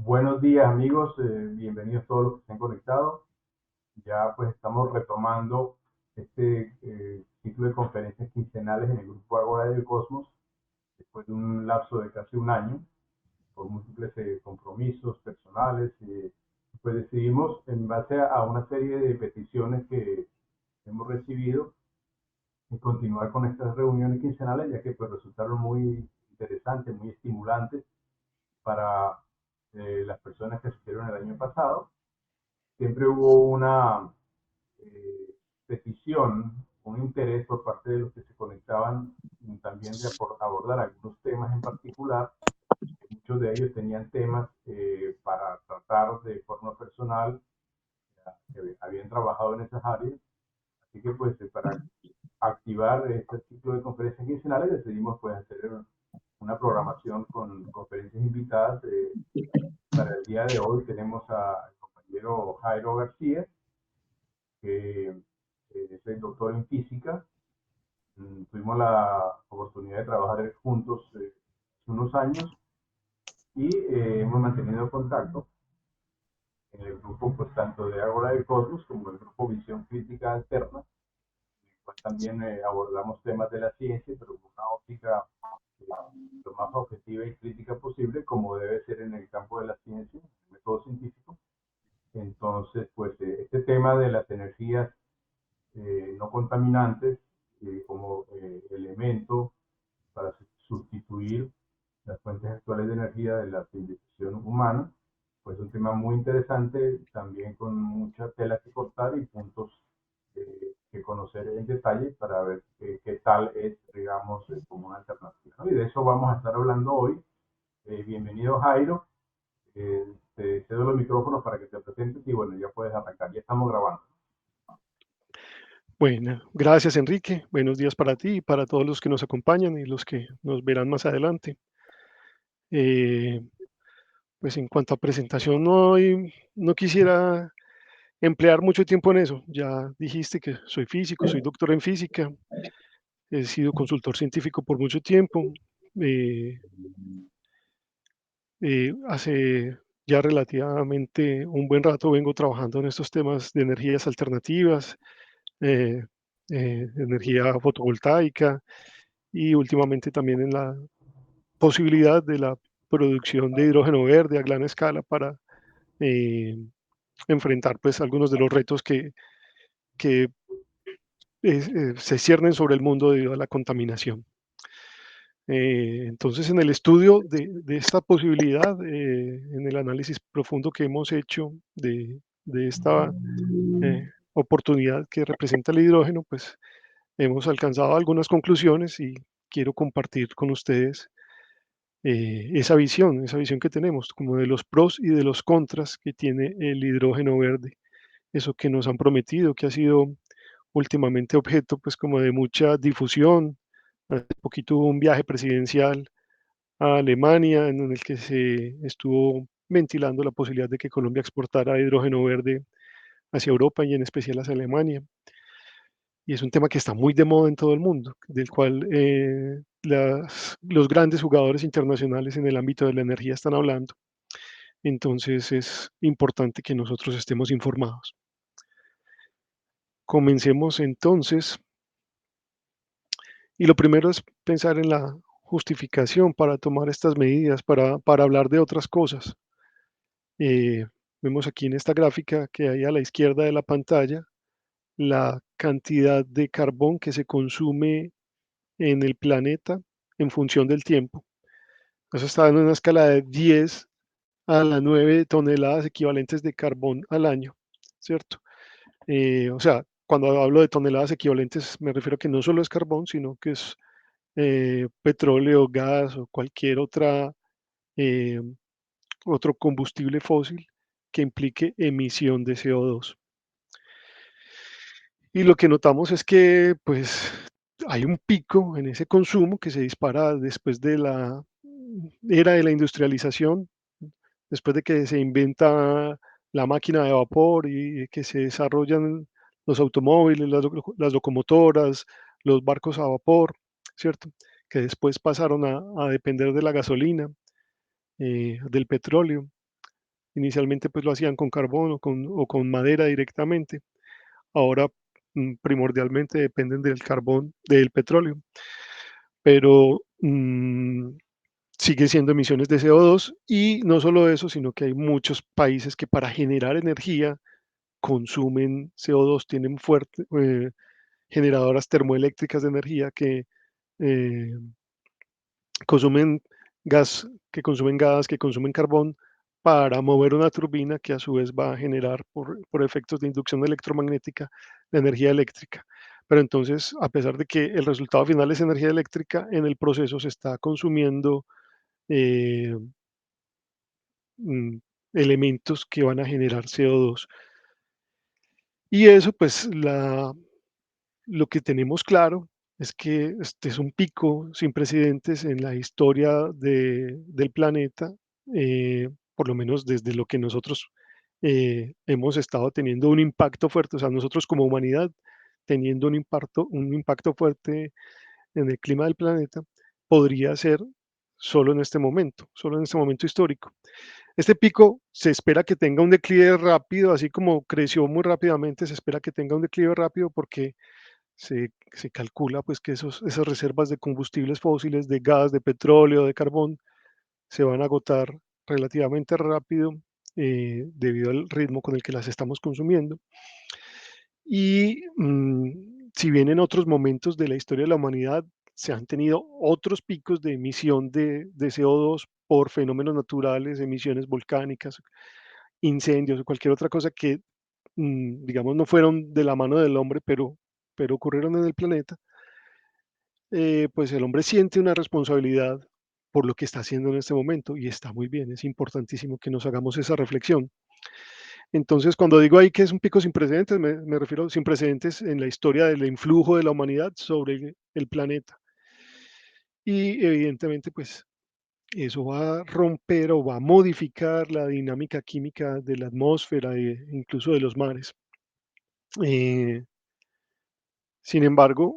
Buenos días amigos, bienvenidos todos los que estén conectados. Ya pues estamos retomando este ciclo de conferencias quincenales en el grupo Agora del Cosmos, después de un lapso de casi un año, por múltiples compromisos personales. Pues decidimos, en base a una serie de peticiones que hemos recibido, continuar con estas reuniones quincenales, ya que pues resultaron muy interesantes, muy estimulantes para las personas que asistieron el año pasado. Siempre hubo una petición, un interés por parte de los que se conectaban también de abordar algunos temas en particular. Muchos de ellos tenían temas para tratar de forma personal, que habían trabajado en esas áreas. Así que pues para activar este ciclo de conferencias quincenales decidimos pues hacer una programación con conferencias invitadas. Para el día de hoy tenemos al compañero Jairo García, que es el doctor en física. Tuvimos la oportunidad de trabajar juntos hace unos años y hemos mantenido contacto en el grupo, pues tanto de Ágora del Cosmos como el grupo Visión Crítica Alterna, en el cual también abordamos temas de la ciencia, pero con una óptica eh, lo más objetiva y crítica posible, como debe ser en el campo de la ciencia, el método científico. Entonces, pues este tema de las energías no contaminantes como elemento para sustituir las fuentes actuales de energía de la civilización humana, pues un tema muy interesante, también con mucha tela que cortar y puntos que conocer en detalle para ver qué tal es, digamos, como una alternativa, ¿no? Y de eso vamos a estar hablando hoy. Bienvenido, Jairo. Te cedo los micrófonos para que te presentes y bueno, ya puedes arrancar. Ya estamos grabando. Bueno, gracias Enrique. Buenos días para ti y para todos los que nos acompañan y los que nos verán más adelante. Eh, pues en cuanto a presentación, no quisiera emplear mucho tiempo en eso. Ya dijiste que soy físico, soy doctor en física, he sido consultor científico por mucho tiempo. Eh, Hace ya relativamente un buen rato vengo trabajando en estos temas de energías alternativas, eh, energía fotovoltaica y últimamente también en la posibilidad de la producción de hidrógeno verde a gran escala para eh, enfrentar pues algunos de los retos que se ciernen sobre el mundo debido a la contaminación. Entonces, en el estudio de esta posibilidad, en el análisis profundo que hemos hecho de esta oportunidad que representa el hidrógeno, pues hemos alcanzado algunas conclusiones y quiero compartir con ustedes esa visión que tenemos, como de los pros y de los contras que tiene el hidrógeno verde, eso que nos han prometido, que ha sido últimamente objeto pues como de mucha difusión. Hace poquito hubo un viaje presidencial a Alemania en el que se estuvo ventilando la posibilidad de que Colombia exportara hidrógeno verde hacia Europa y en especial hacia Alemania. Y es un tema que está muy de moda en todo el mundo, del cual los grandes jugadores internacionales en el ámbito de la energía están hablando. Entonces es importante que nosotros estemos informados. Comencemos entonces. Y lo primero es pensar en la justificación para tomar estas medidas, para hablar de otras cosas. Eh, Vemos aquí en esta gráfica que hay a la izquierda de la pantalla la cantidad de carbón que se consume en el planeta en función del tiempo. Eso está en una escala de 10 a la 9 toneladas equivalentes de carbón al año, ¿cierto? O sea, cuando hablo de toneladas equivalentes me refiero a que no solo es carbón, sino que es petróleo, gas o cualquier eh, otro combustible fósil que implique emisión de CO2. Y lo que notamos es que pues hay un pico en ese consumo que se dispara después de la era de la industrialización, después de que se inventa la máquina de vapor y que se desarrollan los automóviles, las locomotoras, los barcos a vapor, ¿cierto? Que después pasaron a depender de la gasolina, del petróleo. Inicialmente pues lo hacían con carbón o con madera directamente. Ahora primordialmente dependen del carbón, del petróleo. Pero sigue siendo emisiones de CO2 y no solo eso, sino que hay muchos países que para generar energía consumen CO2, tienen generadoras termoeléctricas de energía eh, consumen consumen gas, que consumen carbón para mover una turbina que a su vez va a generar por efectos de inducción electromagnética la energía eléctrica. Pero entonces, a pesar de que el resultado final es energía eléctrica, en el proceso se está consumiendo eh, mm, elementos que van a generar CO2. Y eso, pues, lo que tenemos claro es que este es un pico sin precedentes en la historia del planeta, por lo menos desde lo que nosotros hemos estado teniendo un impacto fuerte, o sea, nosotros como humanidad teniendo un impacto fuerte en el clima del planeta, podría ser solo en este momento histórico. Este pico se espera que tenga un declive rápido, así como creció muy rápidamente, se espera que tenga un declive rápido porque se calcula pues que esas reservas de combustibles fósiles, de gas, de petróleo, de carbón, se van a agotar relativamente rápido debido al ritmo con el que las estamos consumiendo. Y si bien en otros momentos de la historia de la humanidad se han tenido otros picos de emisión de CO2 por fenómenos naturales, emisiones volcánicas, incendios o cualquier otra cosa que, digamos, no fueron de la mano del hombre, pero ocurrieron en el planeta, pues el hombre siente una responsabilidad por lo que está haciendo en este momento y está muy bien, es importantísimo que nos hagamos esa reflexión. Entonces, cuando digo ahí que es un pico sin precedentes, me refiero sin precedentes en la historia del influjo de la humanidad sobre el planeta. Y evidentemente, pues eso va a romper o va a modificar la dinámica química de la atmósfera e incluso de los mares. Eh, Sin embargo,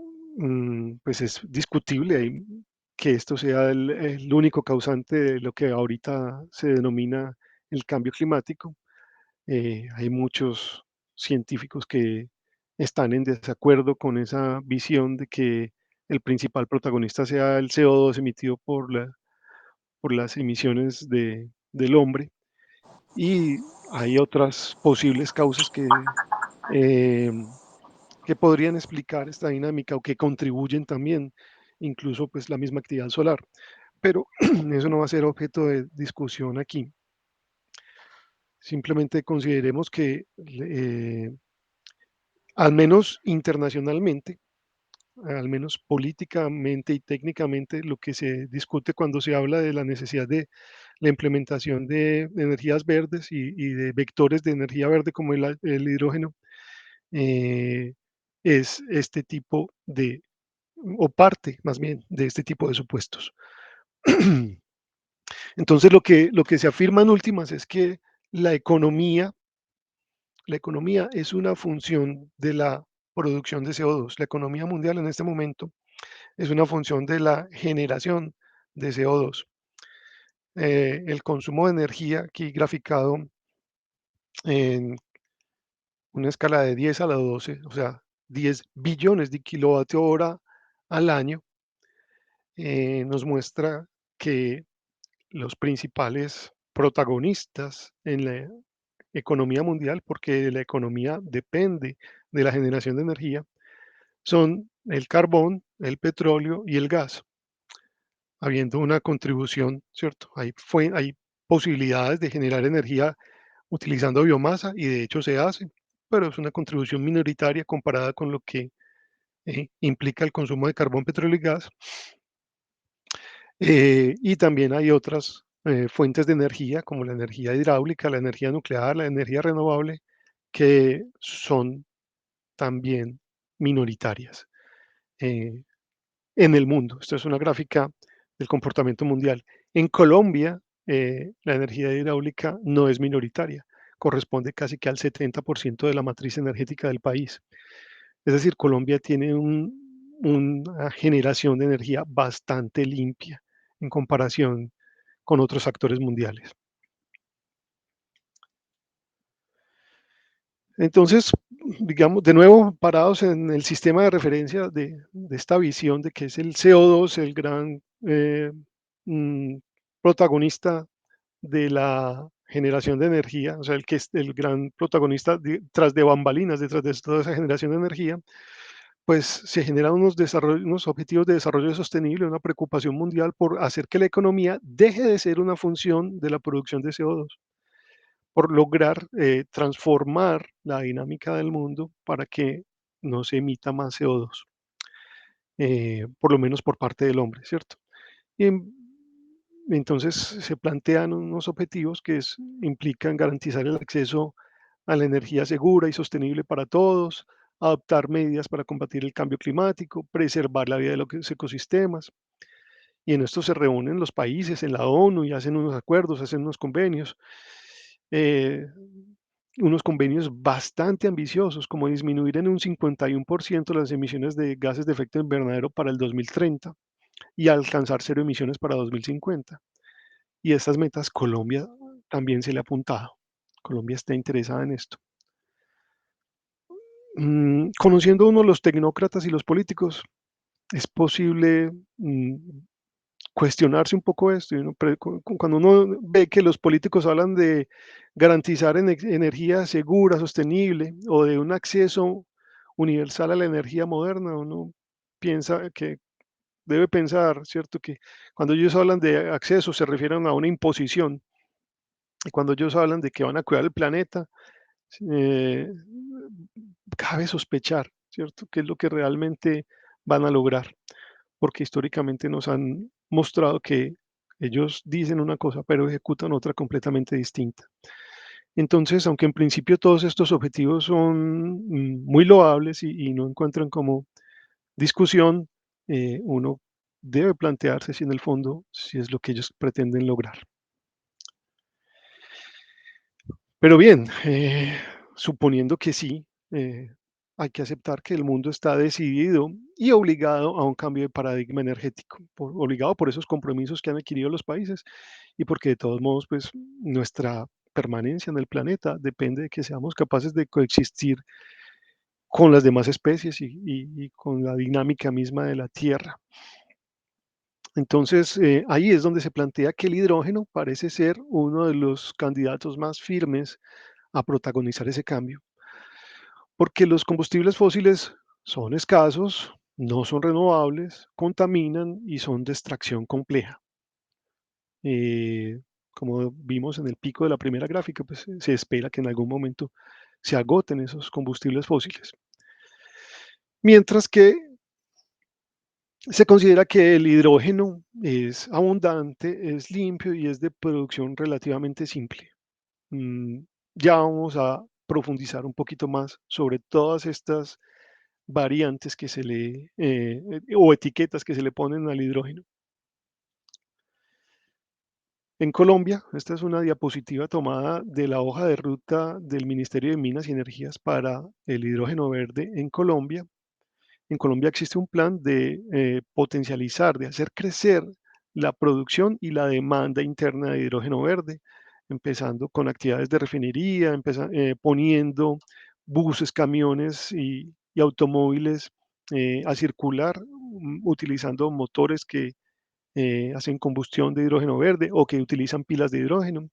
pues es discutible que esto sea el único causante de lo que ahorita se denomina el cambio climático. Hay muchos científicos que están en desacuerdo con esa visión de que el principal protagonista sea el CO2 emitido por las emisiones del hombre. Y hay otras posibles causas eh, que podrían explicar esta dinámica o que contribuyen también, incluso pues la misma actividad solar. Pero eso no va a ser objeto de discusión aquí. Simplemente consideremos que al menos internacionalmente, al menos políticamente y técnicamente, lo que se discute cuando se habla de la necesidad de la implementación de energías verdes y de vectores de energía verde como el hidrógeno, eh, es este tipo o parte más bien de este tipo de supuestos. Entonces lo que se afirma en últimas es que la economía, la economía es una función de la producción de CO2. La economía mundial en este momento es una función de la generación de CO2. El consumo de energía, aquí graficado en una escala de 10 a la 12, o sea, 10 billones de kilovatio hora al año, nos muestra que los principales protagonistas en la economía mundial, porque la economía depende de la generación de energía, son el carbón, el petróleo y el gas, habiendo una contribución, ¿cierto? Hay posibilidades de generar energía utilizando biomasa y de hecho se hace, pero es una contribución minoritaria comparada con lo que implica el consumo de carbón, petróleo y gas. Y también hay otras fuentes de energía, como la energía hidráulica, la energía nuclear, la energía renovable, que son también minoritarias eh, en el mundo. Esto es una gráfica del comportamiento mundial. En Colombia, la energía hidráulica no es minoritaria, corresponde casi que al 70% de la matriz energética del país. Es decir, Colombia tiene una generación de energía bastante limpia en comparación con otros actores mundiales. Entonces, digamos, de nuevo, parados en el sistema de referencia de esta visión de que es el CO2 el gran mm, protagonista de la generación de energía, o sea, el que es el gran protagonista tras de bambalinas, detrás de toda esa generación de energía, pues se generan unos objetivos de desarrollo sostenible, una preocupación mundial por hacer que la economía deje de ser una función de la producción de CO2, por lograr transformar la dinámica del mundo para que no se emita más CO2, por lo menos por parte del hombre, ¿cierto? Y entonces se plantean unos objetivos que implican garantizar el acceso a la energía segura y sostenible para todos, adoptar medidas para combatir el cambio climático, preservar la vida de los ecosistemas. Y en esto se reúnen los países en la ONU y hacen unos acuerdos, hacen eh, unos convenios bastante ambiciosos, como disminuir en un 51% las emisiones de gases de efecto invernadero para el 2030 y alcanzar cero emisiones para 2050. Y estas metas Colombia también se le ha apuntado. Colombia está interesada en esto. Conociendo uno los tecnócratas y los políticos, es posible cuestionarse un poco esto. Y cuando uno ve que los políticos hablan de garantizar energía segura, sostenible o de un acceso universal a la energía moderna, uno piensa que debe pensar, ¿cierto? Que cuando ellos hablan de acceso se refieren a una imposición. Y cuando ellos hablan de que van a cuidar el planeta, eh, cabe sospechar, ¿cierto? ¿Qué es lo que realmente van a lograr? Porque históricamente nos han mostrado que ellos dicen una cosa, pero ejecutan otra completamente distinta. Entonces, aunque en principio todos estos objetivos son muy loables y no encuentran como discusión, uno debe plantearse si en el fondo si es lo que ellos pretenden lograr. Pero bien, suponiendo que sí, hay que aceptar que el mundo está decidido y obligado a un cambio de paradigma energético, obligado por esos compromisos que han adquirido los países y porque de todos modos, pues nuestra permanencia en el planeta depende de que seamos capaces de coexistir con las demás especies y con la dinámica misma de la Tierra. Entonces, ahí es donde se plantea que el hidrógeno parece ser uno de los candidatos más firmes a protagonizar ese cambio, porque los combustibles fósiles son escasos, no son renovables, contaminan y son de extracción compleja. Eh, Como vimos en el pico de la primera gráfica, pues se espera que en algún momento se agoten esos combustibles fósiles. Mientras que se considera que el hidrógeno es abundante, es limpio y es de producción relativamente simple. Mm, Ya vamos a profundizar un poquito más sobre todas estas variantes que o etiquetas que se le ponen al hidrógeno. En Colombia, esta es una diapositiva tomada de la hoja de ruta del Ministerio de Minas y Energías para el hidrógeno verde en Colombia. En Colombia existe un plan de potencializar, de hacer crecer la producción y la demanda interna de hidrógeno verde, empezando con actividades de refinería, poniendo buses, camiones y automóviles a circular, utilizando motores que hacen combustión de hidrógeno verde o que utilizan pilas de hidrógeno.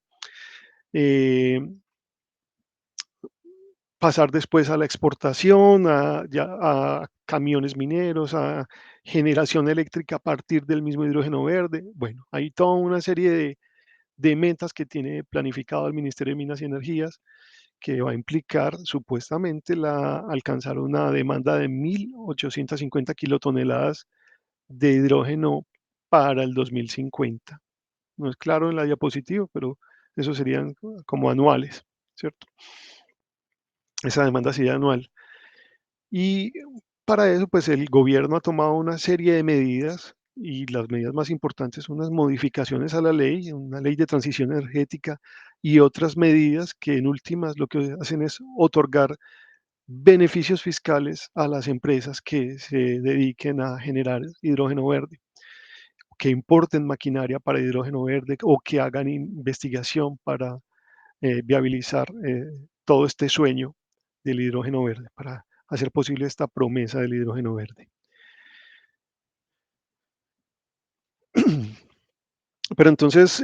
Eh, Pasar después a la exportación, a camiones mineros, a generación eléctrica a partir del mismo hidrógeno verde. Bueno, hay toda una serie de metas que tiene planificado el Ministerio de Minas y Energías que va a implicar supuestamente alcanzar una demanda de 1.850 kilotoneladas de hidrógeno para el 2050. No es claro en la diapositiva, pero eso serían como anuales, ¿cierto? Esa demanda sería anual. Y para eso, pues el gobierno ha tomado una serie de medidas y las medidas más importantes son las modificaciones a la ley, una ley de transición energética y otras medidas que en últimas lo que hacen es otorgar beneficios fiscales a las empresas que se dediquen a generar hidrógeno verde, que importen maquinaria para hidrógeno verde o que hagan investigación para viabilizar todo este sueño del hidrógeno verde, para hacer posible esta promesa del hidrógeno verde. Pero entonces,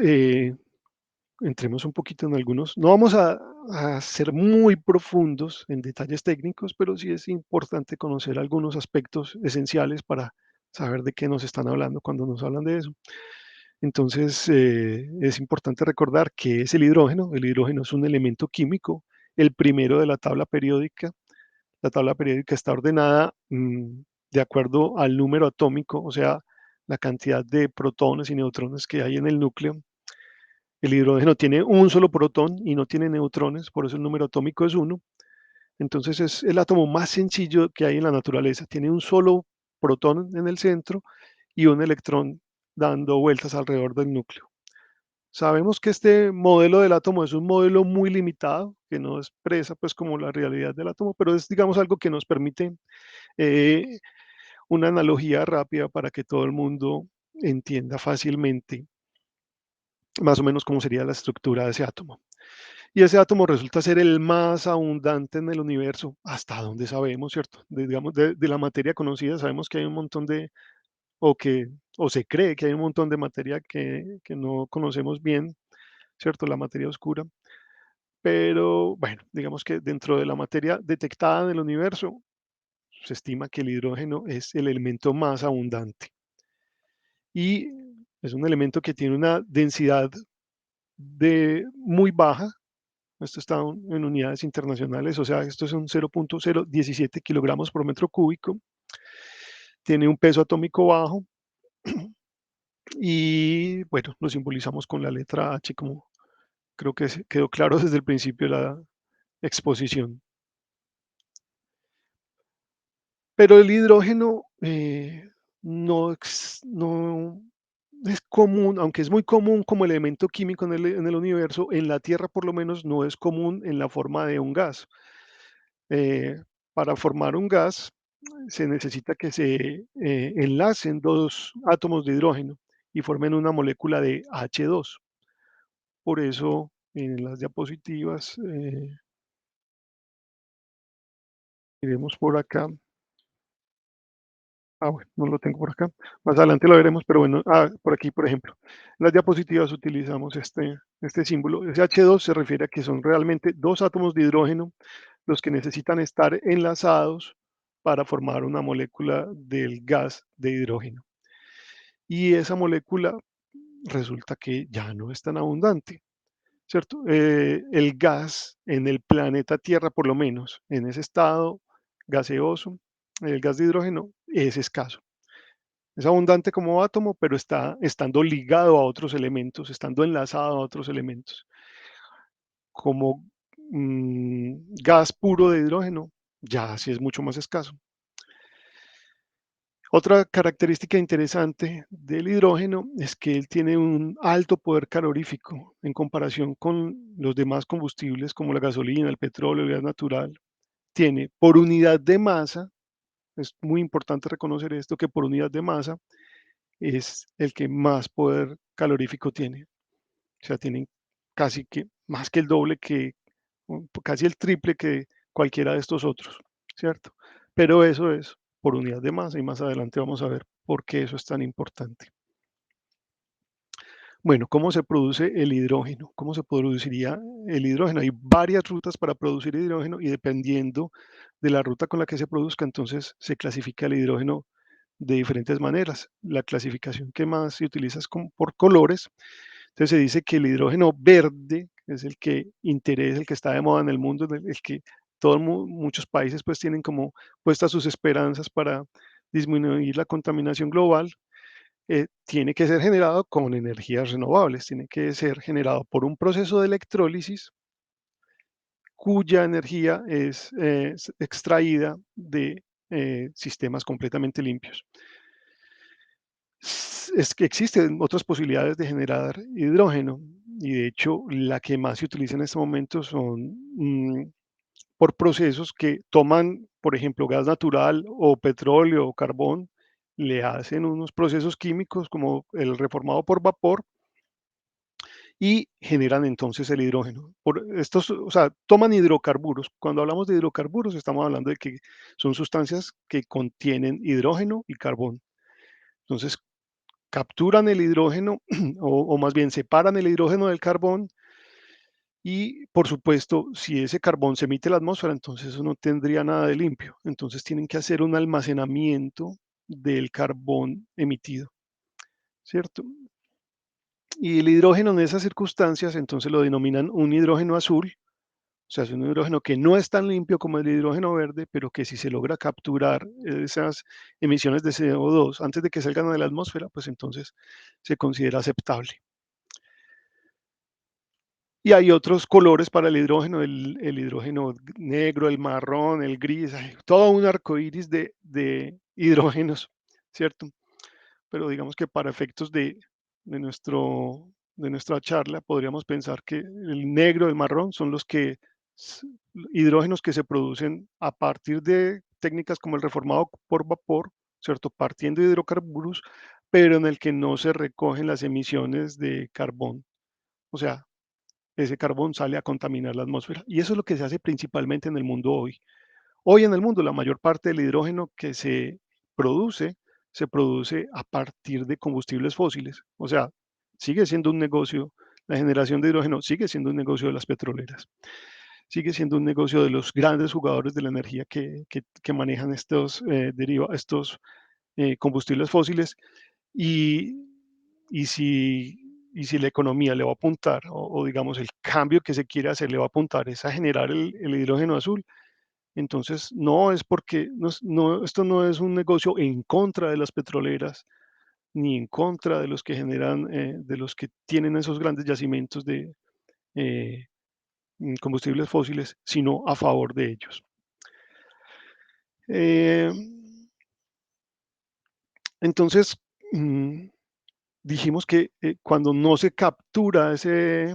entremos un poquito en algunos. No vamos a ser muy profundos en detalles técnicos, pero sí es importante conocer algunos aspectos esenciales para saber de qué nos están hablando cuando nos hablan de eso. Entonces, es importante recordar qué es el hidrógeno. El hidrógeno es un elemento químico, el primero de la tabla periódica. La tabla periódica está ordenada de acuerdo al número atómico, o sea, la cantidad de protones y neutrones que hay en el núcleo. El hidrógeno tiene un solo protón y no tiene neutrones, por eso el número atómico es 1. Entonces es el átomo más sencillo que hay en la naturaleza. Tiene un solo protón en el centro y un electrón dando vueltas alrededor del núcleo. Sabemos que este modelo del átomo es un modelo muy limitado, que no expresa pues como la realidad del átomo, pero es digamos algo que nos permite eh, una analogía rápida para que todo el mundo entienda fácilmente más o menos cómo sería la estructura de ese átomo. Y ese átomo resulta ser el más abundante en el universo, hasta donde sabemos, ¿cierto? Digamos, de la materia conocida sabemos que hay un montón de, o que, o se cree que hay un montón de materia que no conocemos bien, ¿cierto? La materia oscura. Pero bueno, digamos que dentro de la materia detectada en el universo, se estima que el hidrógeno es el elemento más abundante. Y es un elemento que tiene una densidad muy baja. Esto está en unidades internacionales, o sea, esto son 0.017 kilogramos por metro cúbico. Tiene un peso atómico bajo y, bueno, lo simbolizamos con la letra H, como creo que quedó claro desde el principio de la exposición. Pero el hidrógeno no es común, aunque es muy común como elemento químico en el universo, en la Tierra por lo menos no es común en la forma de un gas. Para formar un gas se necesita que se enlacen dos átomos de hidrógeno y formen una molécula de H2. Por eso en las diapositivas, iremos por acá. Bueno, no lo tengo por acá. Más adelante lo veremos, pero bueno, por aquí, por ejemplo. En las diapositivas utilizamos este símbolo. Ese H2 se refiere a que son realmente dos átomos de hidrógeno los que necesitan estar enlazados para formar una molécula del gas de hidrógeno. Y esa molécula resulta que ya no es tan abundante, ¿cierto? El gas en el planeta Tierra, por lo menos en ese estado gaseoso, el gas de hidrógeno es escaso. Es abundante como átomo, pero está estando ligado a otros elementos, estando enlazado a otros elementos. Como gas puro de hidrógeno, ya sí es mucho más escaso. Otra característica interesante del hidrógeno es que él tiene un alto poder calorífico en comparación con los demás combustibles como la gasolina, el petróleo, el gas natural. Tiene por unidad de masa, es muy importante reconocer esto, que por unidad de masa es el que más poder calorífico tiene. O sea, tienen casi que más que el doble casi el triple que cualquiera de estos otros, ¿cierto? Pero eso es por unidad de masa y más adelante vamos a ver por qué eso es tan importante. Bueno, ¿cómo se produce el hidrógeno? ¿Cómo se produciría el hidrógeno? Hay varias rutas para producir hidrógeno y dependiendo de la ruta con la que se produzca, entonces se clasifica el hidrógeno de diferentes maneras. La clasificación que más se utiliza es por colores. Entonces se dice que el hidrógeno verde es el que interesa, el que está de moda en el mundo, el que muchos países pues tienen como puestas sus esperanzas para disminuir la contaminación global. Tiene que ser generado con energías renovables, tiene que ser generado por un proceso de electrólisis cuya energía es extraída de sistemas completamente limpios. Es que existen otras posibilidades de generar hidrógeno y de hecho la que más se utiliza en este momento son por procesos que toman, por ejemplo, gas natural o petróleo o carbón, le hacen unos procesos químicos como el reformado por vapor y generan entonces el hidrógeno. Estos, o sea, toman hidrocarburos. Cuando hablamos de hidrocarburos, estamos hablando de que son sustancias que contienen hidrógeno y carbón. Entonces, capturan el hidrógeno o más bien separan el hidrógeno del carbón y, por supuesto, si ese carbón se emite a la atmósfera, entonces eso no tendría nada de limpio. Entonces tienen que hacer un almacenamiento del carbón emitido, ¿cierto? Y el hidrógeno en esas circunstancias, entonces lo denominan un hidrógeno azul, o sea, es un hidrógeno que no es tan limpio como el hidrógeno verde, pero que si se logra capturar esas emisiones de CO2 antes de que salgan a la atmósfera, pues entonces se considera aceptable. Y hay otros colores para el hidrógeno, el hidrógeno negro, el marrón, el gris, hay todo un arco iris de hidrógenos, ¿cierto? Pero digamos que para efectos de, de nuestra charla podríamos pensar que el negro, el marrón son los que hidrógenos que se producen a partir de técnicas como el reformado por vapor, ¿cierto? Partiendo de hidrocarburos, pero en el que no se recogen las emisiones de carbón. O sea, ese carbón sale a contaminar la atmósfera. Y eso es lo que se hace principalmente en el mundo hoy. Hoy en el mundo la mayor parte del hidrógeno que se produce a partir de combustibles fósiles. O sea, sigue siendo un negocio, la generación de hidrógeno sigue siendo un negocio de las petroleras, sigue siendo un negocio de los grandes jugadores de la energía que manejan estos combustibles fósiles y, y, si la economía le va a apuntar, o digamos el cambio que se quiere hacer le va a apuntar es a generar el hidrógeno azul, entonces no es porque, esto no es un negocio en contra de las petroleras, ni en contra de los que generan, de los que tienen esos grandes yacimientos de eh, combustibles fósiles, sino a favor de ellos. Eh, entonces, dijimos que cuando no se captura ese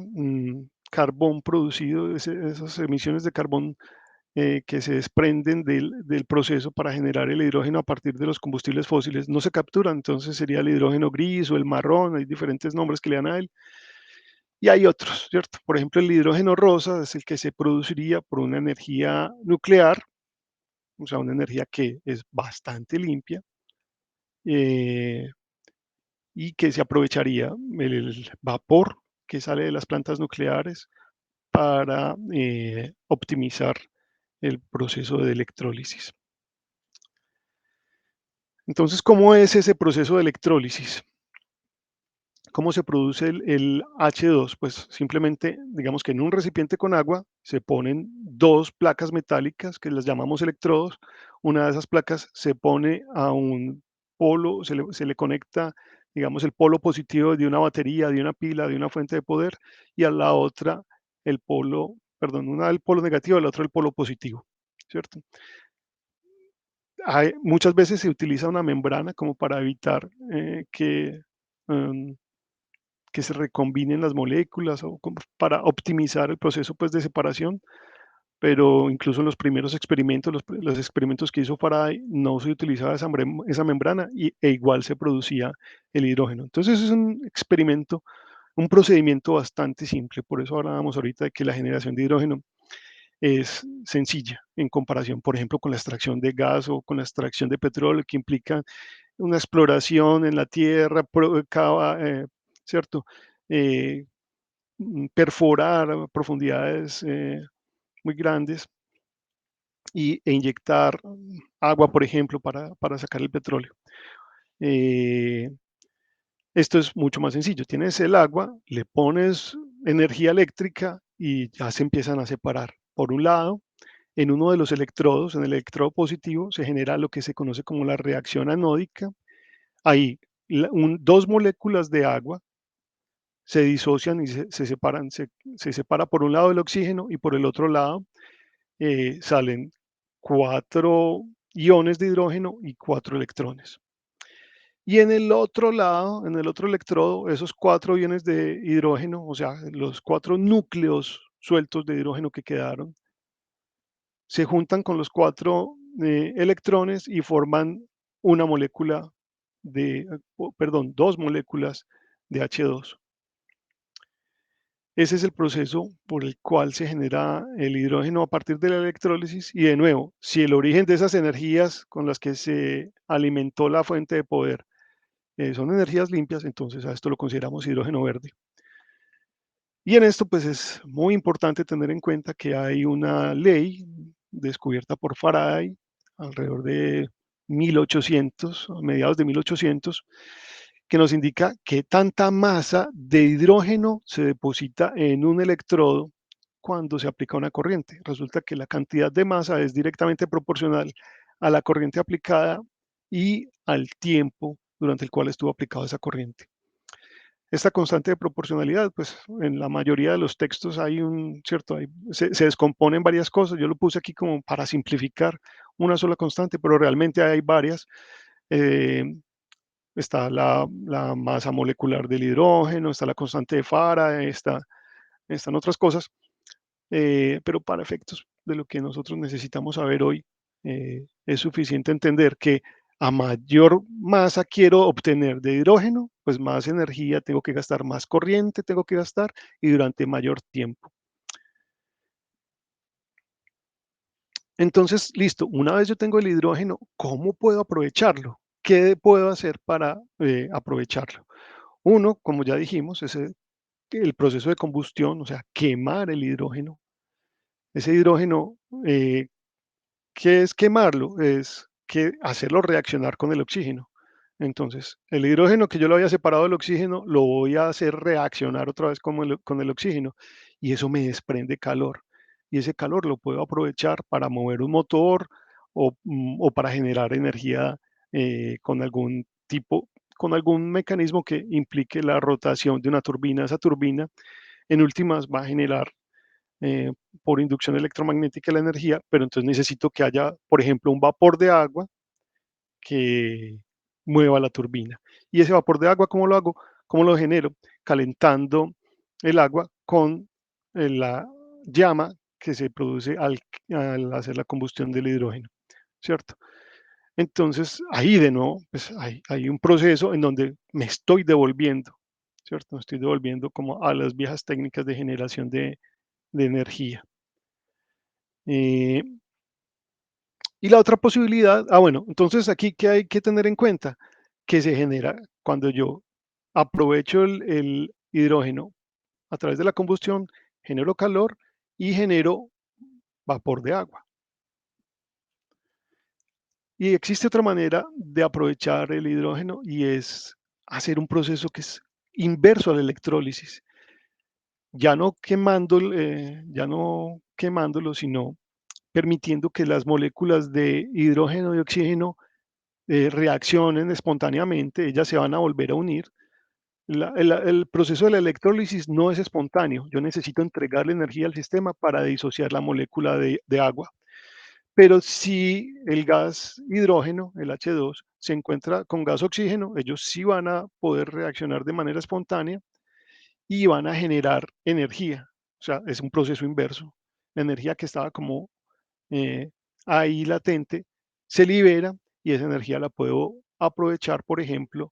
carbón producido, esas emisiones de carbón que se desprenden del proceso para generar el hidrógeno a partir de los combustibles fósiles, no se capturan, entonces sería el hidrógeno gris o el marrón, hay diferentes nombres que le dan a él. Y hay otros, ¿cierto? Por ejemplo, el hidrógeno rosa es el que se produciría por una energía nuclear, o sea, una energía que es bastante limpia, eh, y que se aprovecharía el vapor que sale de las plantas nucleares para optimizar el proceso de electrólisis. Entonces, ¿cómo es ese proceso de electrólisis? ¿Cómo se produce el H2? Pues simplemente, digamos que en un recipiente con agua se ponen dos placas metálicas que las llamamos electrodos. Una de esas placas se pone a un polo, se le conecta, digamos, el polo positivo de una batería, de una pila, de una fuente de poder, y a la otra el polo, perdón, una el polo negativo, la otra el polo positivo, ¿cierto? Muchas veces se utiliza una membrana como para evitar um, que se recombinen las moléculas o para optimizar el proceso pues, de separación, pero incluso en los primeros experimentos, los experimentos que hizo Faraday, no se utilizaba esa membrana e igual se producía el hidrógeno. Entonces es un experimento, un procedimiento bastante simple, por eso hablábamos ahorita de que la generación de hidrógeno es sencilla en comparación, por ejemplo, con la extracción de gas o con la extracción de petróleo, que implica una exploración en la tierra, ¿cierto? Eh, perforar a profundidades muy grandes e inyectar agua, por ejemplo, para sacar el petróleo. Esto es mucho más sencillo. Tienes el agua, le pones energía eléctrica y ya se empiezan a separar. Por un lado, en uno de los electrodos, en el electrodo positivo, se genera lo que se conoce como la reacción anódica. Ahí dos moléculas de agua se disocian y se separan. Se separa por un lado el oxígeno y por el otro lado salen 4 iones de hidrógeno y 4 electrones. Y en el otro lado, en el otro electrodo, esos 4 iones de hidrógeno, o sea, los 4 núcleos sueltos de hidrógeno que quedaron, se juntan con los 4 electrones y forman una molécula perdón, 2 moléculas de H2. Ese es el proceso por el cual se genera el hidrógeno a partir de la electrólisis. Y de nuevo, si el origen de esas energías con las que se alimentó la fuente de poder son energías limpias, entonces a esto lo consideramos hidrógeno verde. Y en esto pues es muy importante tener en cuenta que hay una ley descubierta por Faraday alrededor de 1800, a mediados de 1800, que nos indica que tanta masa de hidrógeno se deposita en un electrodo cuando se aplica una corriente. Resulta que la cantidad de masa es directamente proporcional a la corriente aplicada y al tiempo durante el cual estuvo aplicada esa corriente. Esta constante de proporcionalidad, pues en la mayoría de los textos hay un cierto, se descomponen varias cosas. Yo lo puse aquí como para simplificar una sola constante, pero realmente hay varias. Eh, Está la masa molecular del hidrógeno, está la constante de Faraday, están otras cosas, pero para efectos de lo que nosotros necesitamos saber hoy, es suficiente entender que a mayor masa quiero obtener de hidrógeno, pues más energía tengo que gastar, más corriente tengo que gastar y durante mayor tiempo. Entonces, listo, una vez yo tengo el hidrógeno, ¿cómo puedo aprovecharlo? ¿Qué puedo hacer para aprovecharlo? Uno, como ya dijimos, es el proceso de combustión, o sea, quemar el hidrógeno. Ese hidrógeno, ¿qué es quemarlo? Es que hacerlo reaccionar con el oxígeno. Entonces, el hidrógeno que yo lo había separado del oxígeno, lo voy a hacer reaccionar otra vez con el oxígeno y eso me desprende calor. Y ese calor lo puedo aprovechar para mover un motor o para generar energía con algún tipo, con algún mecanismo que implique la rotación de una turbina. Esa turbina, en últimas, va a generar eh, por inducción electromagnética la energía, pero entonces necesito que haya, por ejemplo, un vapor de agua que mueva la turbina. Y ese vapor de agua, ¿cómo lo hago? ¿Cómo lo genero? Calentando el agua con la llama que se produce al hacer la combustión del hidrógeno, ¿cierto? Entonces, ahí de nuevo, pues hay un proceso en donde me estoy devolviendo, ¿cierto? Me estoy devolviendo como a las viejas técnicas de generación de energía. Eh, y la otra posibilidad, bueno, entonces aquí, ¿qué hay que tener en cuenta? Que se genera cuando yo aprovecho el hidrógeno a través de la combustión, genero calor y genero vapor de agua. Y existe otra manera de aprovechar el hidrógeno y es hacer un proceso que es inverso a la electrólisis, ya no quemándolo, sino permitiendo que las moléculas de hidrógeno y oxígeno reaccionen espontáneamente, ellas se van a volver a unir. El proceso de la electrólisis no es espontáneo. Yo necesito entregarle energía al sistema para disociar la molécula de agua. Pero si el gas hidrógeno, el H2, se encuentra con gas oxígeno, ellos sí van a poder reaccionar de manera espontánea y van a generar energía. O sea, es un proceso inverso. La energía que estaba como eh, ahí latente se libera y esa energía la puedo aprovechar, por ejemplo,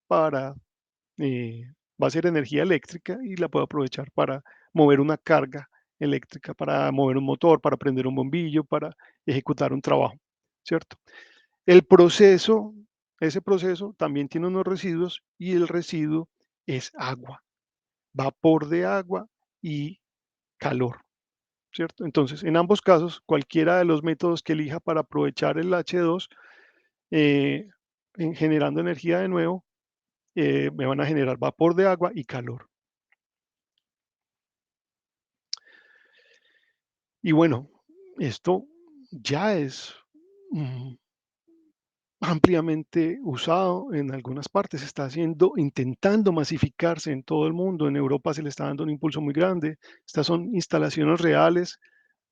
para, eh, va a ser energía eléctrica y la puedo aprovechar para mover una carga eléctrica, para mover un motor, para prender un bombillo, para ejecutar un trabajo, ¿cierto? El proceso, ese proceso también tiene unos residuos y el residuo es agua, vapor de agua y calor. ¿Cierto? Entonces, en ambos casos, cualquiera de los métodos que elija para aprovechar el H2, eh, generando energía de nuevo, me van a generar vapor de agua y calor. Y bueno, esto ya es mm, ampliamente usado en algunas partes, está intentando masificarse en todo el mundo. En Europa se le está dando un impulso muy grande. Estas son instalaciones reales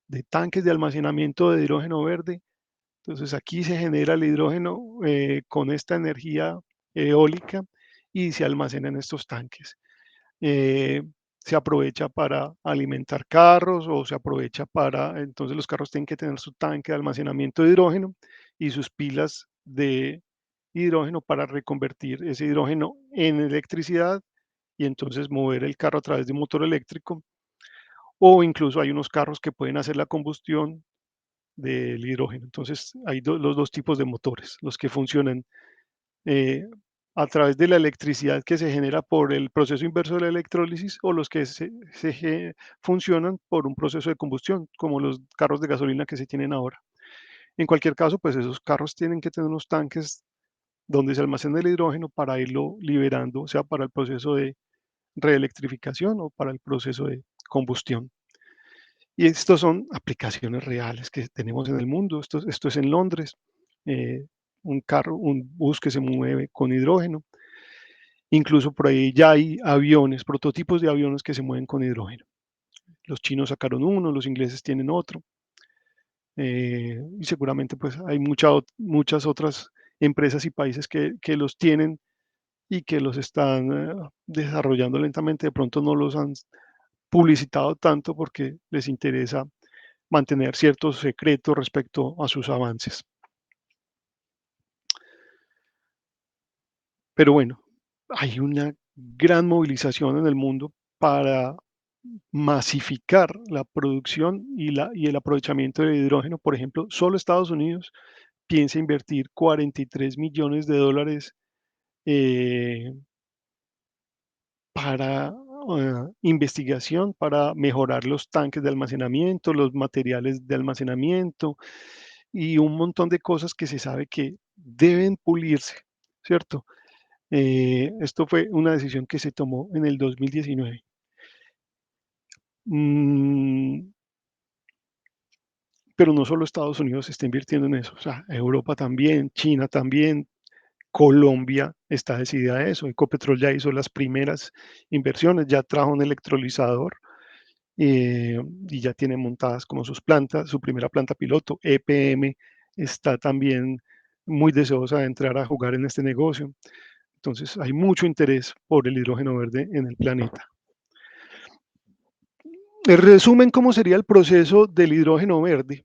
de tanques de almacenamiento de hidrógeno verde. Entonces aquí se genera el hidrógeno con esta energía eólica y se almacena en estos tanques. Eh, Se aprovecha para alimentar carros o se aprovecha para, entonces los carros tienen que tener su tanque de almacenamiento de hidrógeno y sus pilas de hidrógeno para reconvertir ese hidrógeno en electricidad y entonces mover el carro a través de un motor eléctrico, o incluso hay unos carros que pueden hacer la combustión del hidrógeno. Entonces hay los dos tipos de motores, los que funcionan eh, a través de la electricidad que se genera por el proceso inverso de la electrólisis, o los que funcionan por un proceso de combustión, como los carros de gasolina que se tienen ahora. En cualquier caso, pues esos carros tienen que tener unos tanques donde se almacena el hidrógeno para irlo liberando, o sea para el proceso de reelectrificación o para el proceso de combustión. Y estos son aplicaciones reales que tenemos en el mundo. Esto es en Londres, eh, un bus que se mueve con hidrógeno. Incluso por ahí ya hay aviones, prototipos de aviones que se mueven con hidrógeno. Los chinos sacaron uno, los ingleses tienen otro. Y seguramente pues hay muchas otras empresas y países que los tienen y que los están desarrollando lentamente. De pronto no los han publicitado tanto porque les interesa mantener ciertos secretos respecto a sus avances. Pero bueno, hay una gran movilización en el mundo para masificar la producción y el aprovechamiento del hidrógeno. Por ejemplo, solo Estados Unidos piensa invertir 43 millones de dólares eh, para investigación, para mejorar los tanques de almacenamiento, los materiales de almacenamiento y un montón de cosas que se sabe que deben pulirse, ¿cierto? Esto fue una decisión que se tomó en el 2019. Mm, pero no solo Estados Unidos está invirtiendo en eso, o sea, Europa también, China también, Colombia está decidida a eso. Ecopetrol ya hizo las primeras inversiones, ya trajo un electrolizador y ya tiene montadas como sus plantas, su primera planta piloto. EPM está también muy deseosa de entrar a jugar en este negocio. Entonces hay mucho interés por el hidrógeno verde en el planeta. En resumen, ¿cómo sería el proceso del hidrógeno verde?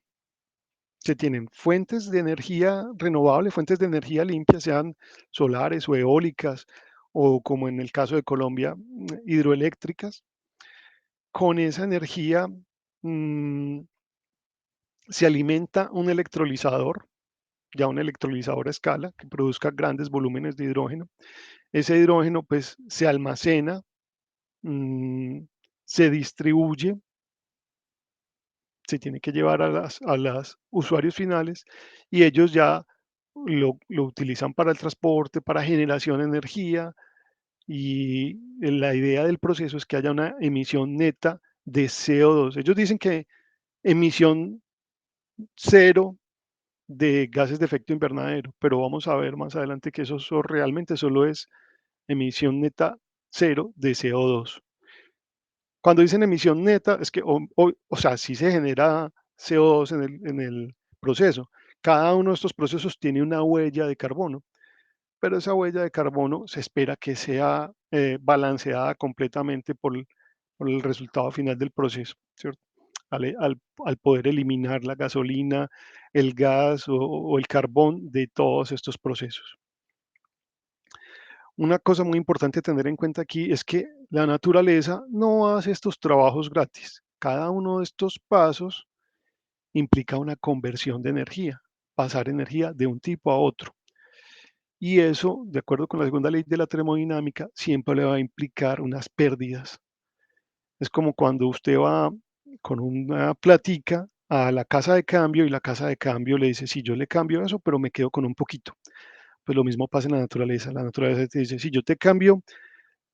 Se tienen fuentes de energía renovable, fuentes de energía limpia, sean solares o eólicas, o como en el caso de Colombia, hidroeléctricas. Con esa energía mm, se alimenta un electrolizador, ya un electrolizador a escala, que produzca grandes volúmenes de hidrógeno. Ese hidrógeno pues se almacena, mm, se distribuye, se tiene que llevar a los usuarios finales y ellos ya lo utilizan para el transporte, para generación de energía y la idea del proceso es que haya una emisión neta de CO2. Ellos dicen que emisión cero de gases de efecto invernadero, pero vamos a ver más adelante que eso realmente solo es emisión neta cero de CO2. Cuando dicen emisión neta, es que, o sea, sí se genera CO2 en el proceso. Cada uno de estos procesos tiene una huella de carbono, pero esa huella de carbono se espera que sea balanceada completamente por el resultado final del proceso, ¿cierto? Al poder eliminar la gasolina, el gas o el carbón de todos estos procesos. Una cosa muy importante a tener en cuenta aquí es que la naturaleza no hace estos trabajos gratis. Cada uno de estos pasos implica una conversión de energía, pasar energía de un tipo a otro. Y eso, de acuerdo con la segunda ley de la termodinámica, siempre le va a implicar unas pérdidas. Es como cuando usted va con una platica a la casa de cambio y la casa de cambio le dice, sí, yo le cambio eso, pero me quedo con un poquito. Pues lo mismo pasa en la naturaleza. La naturaleza te dice, si yo te cambio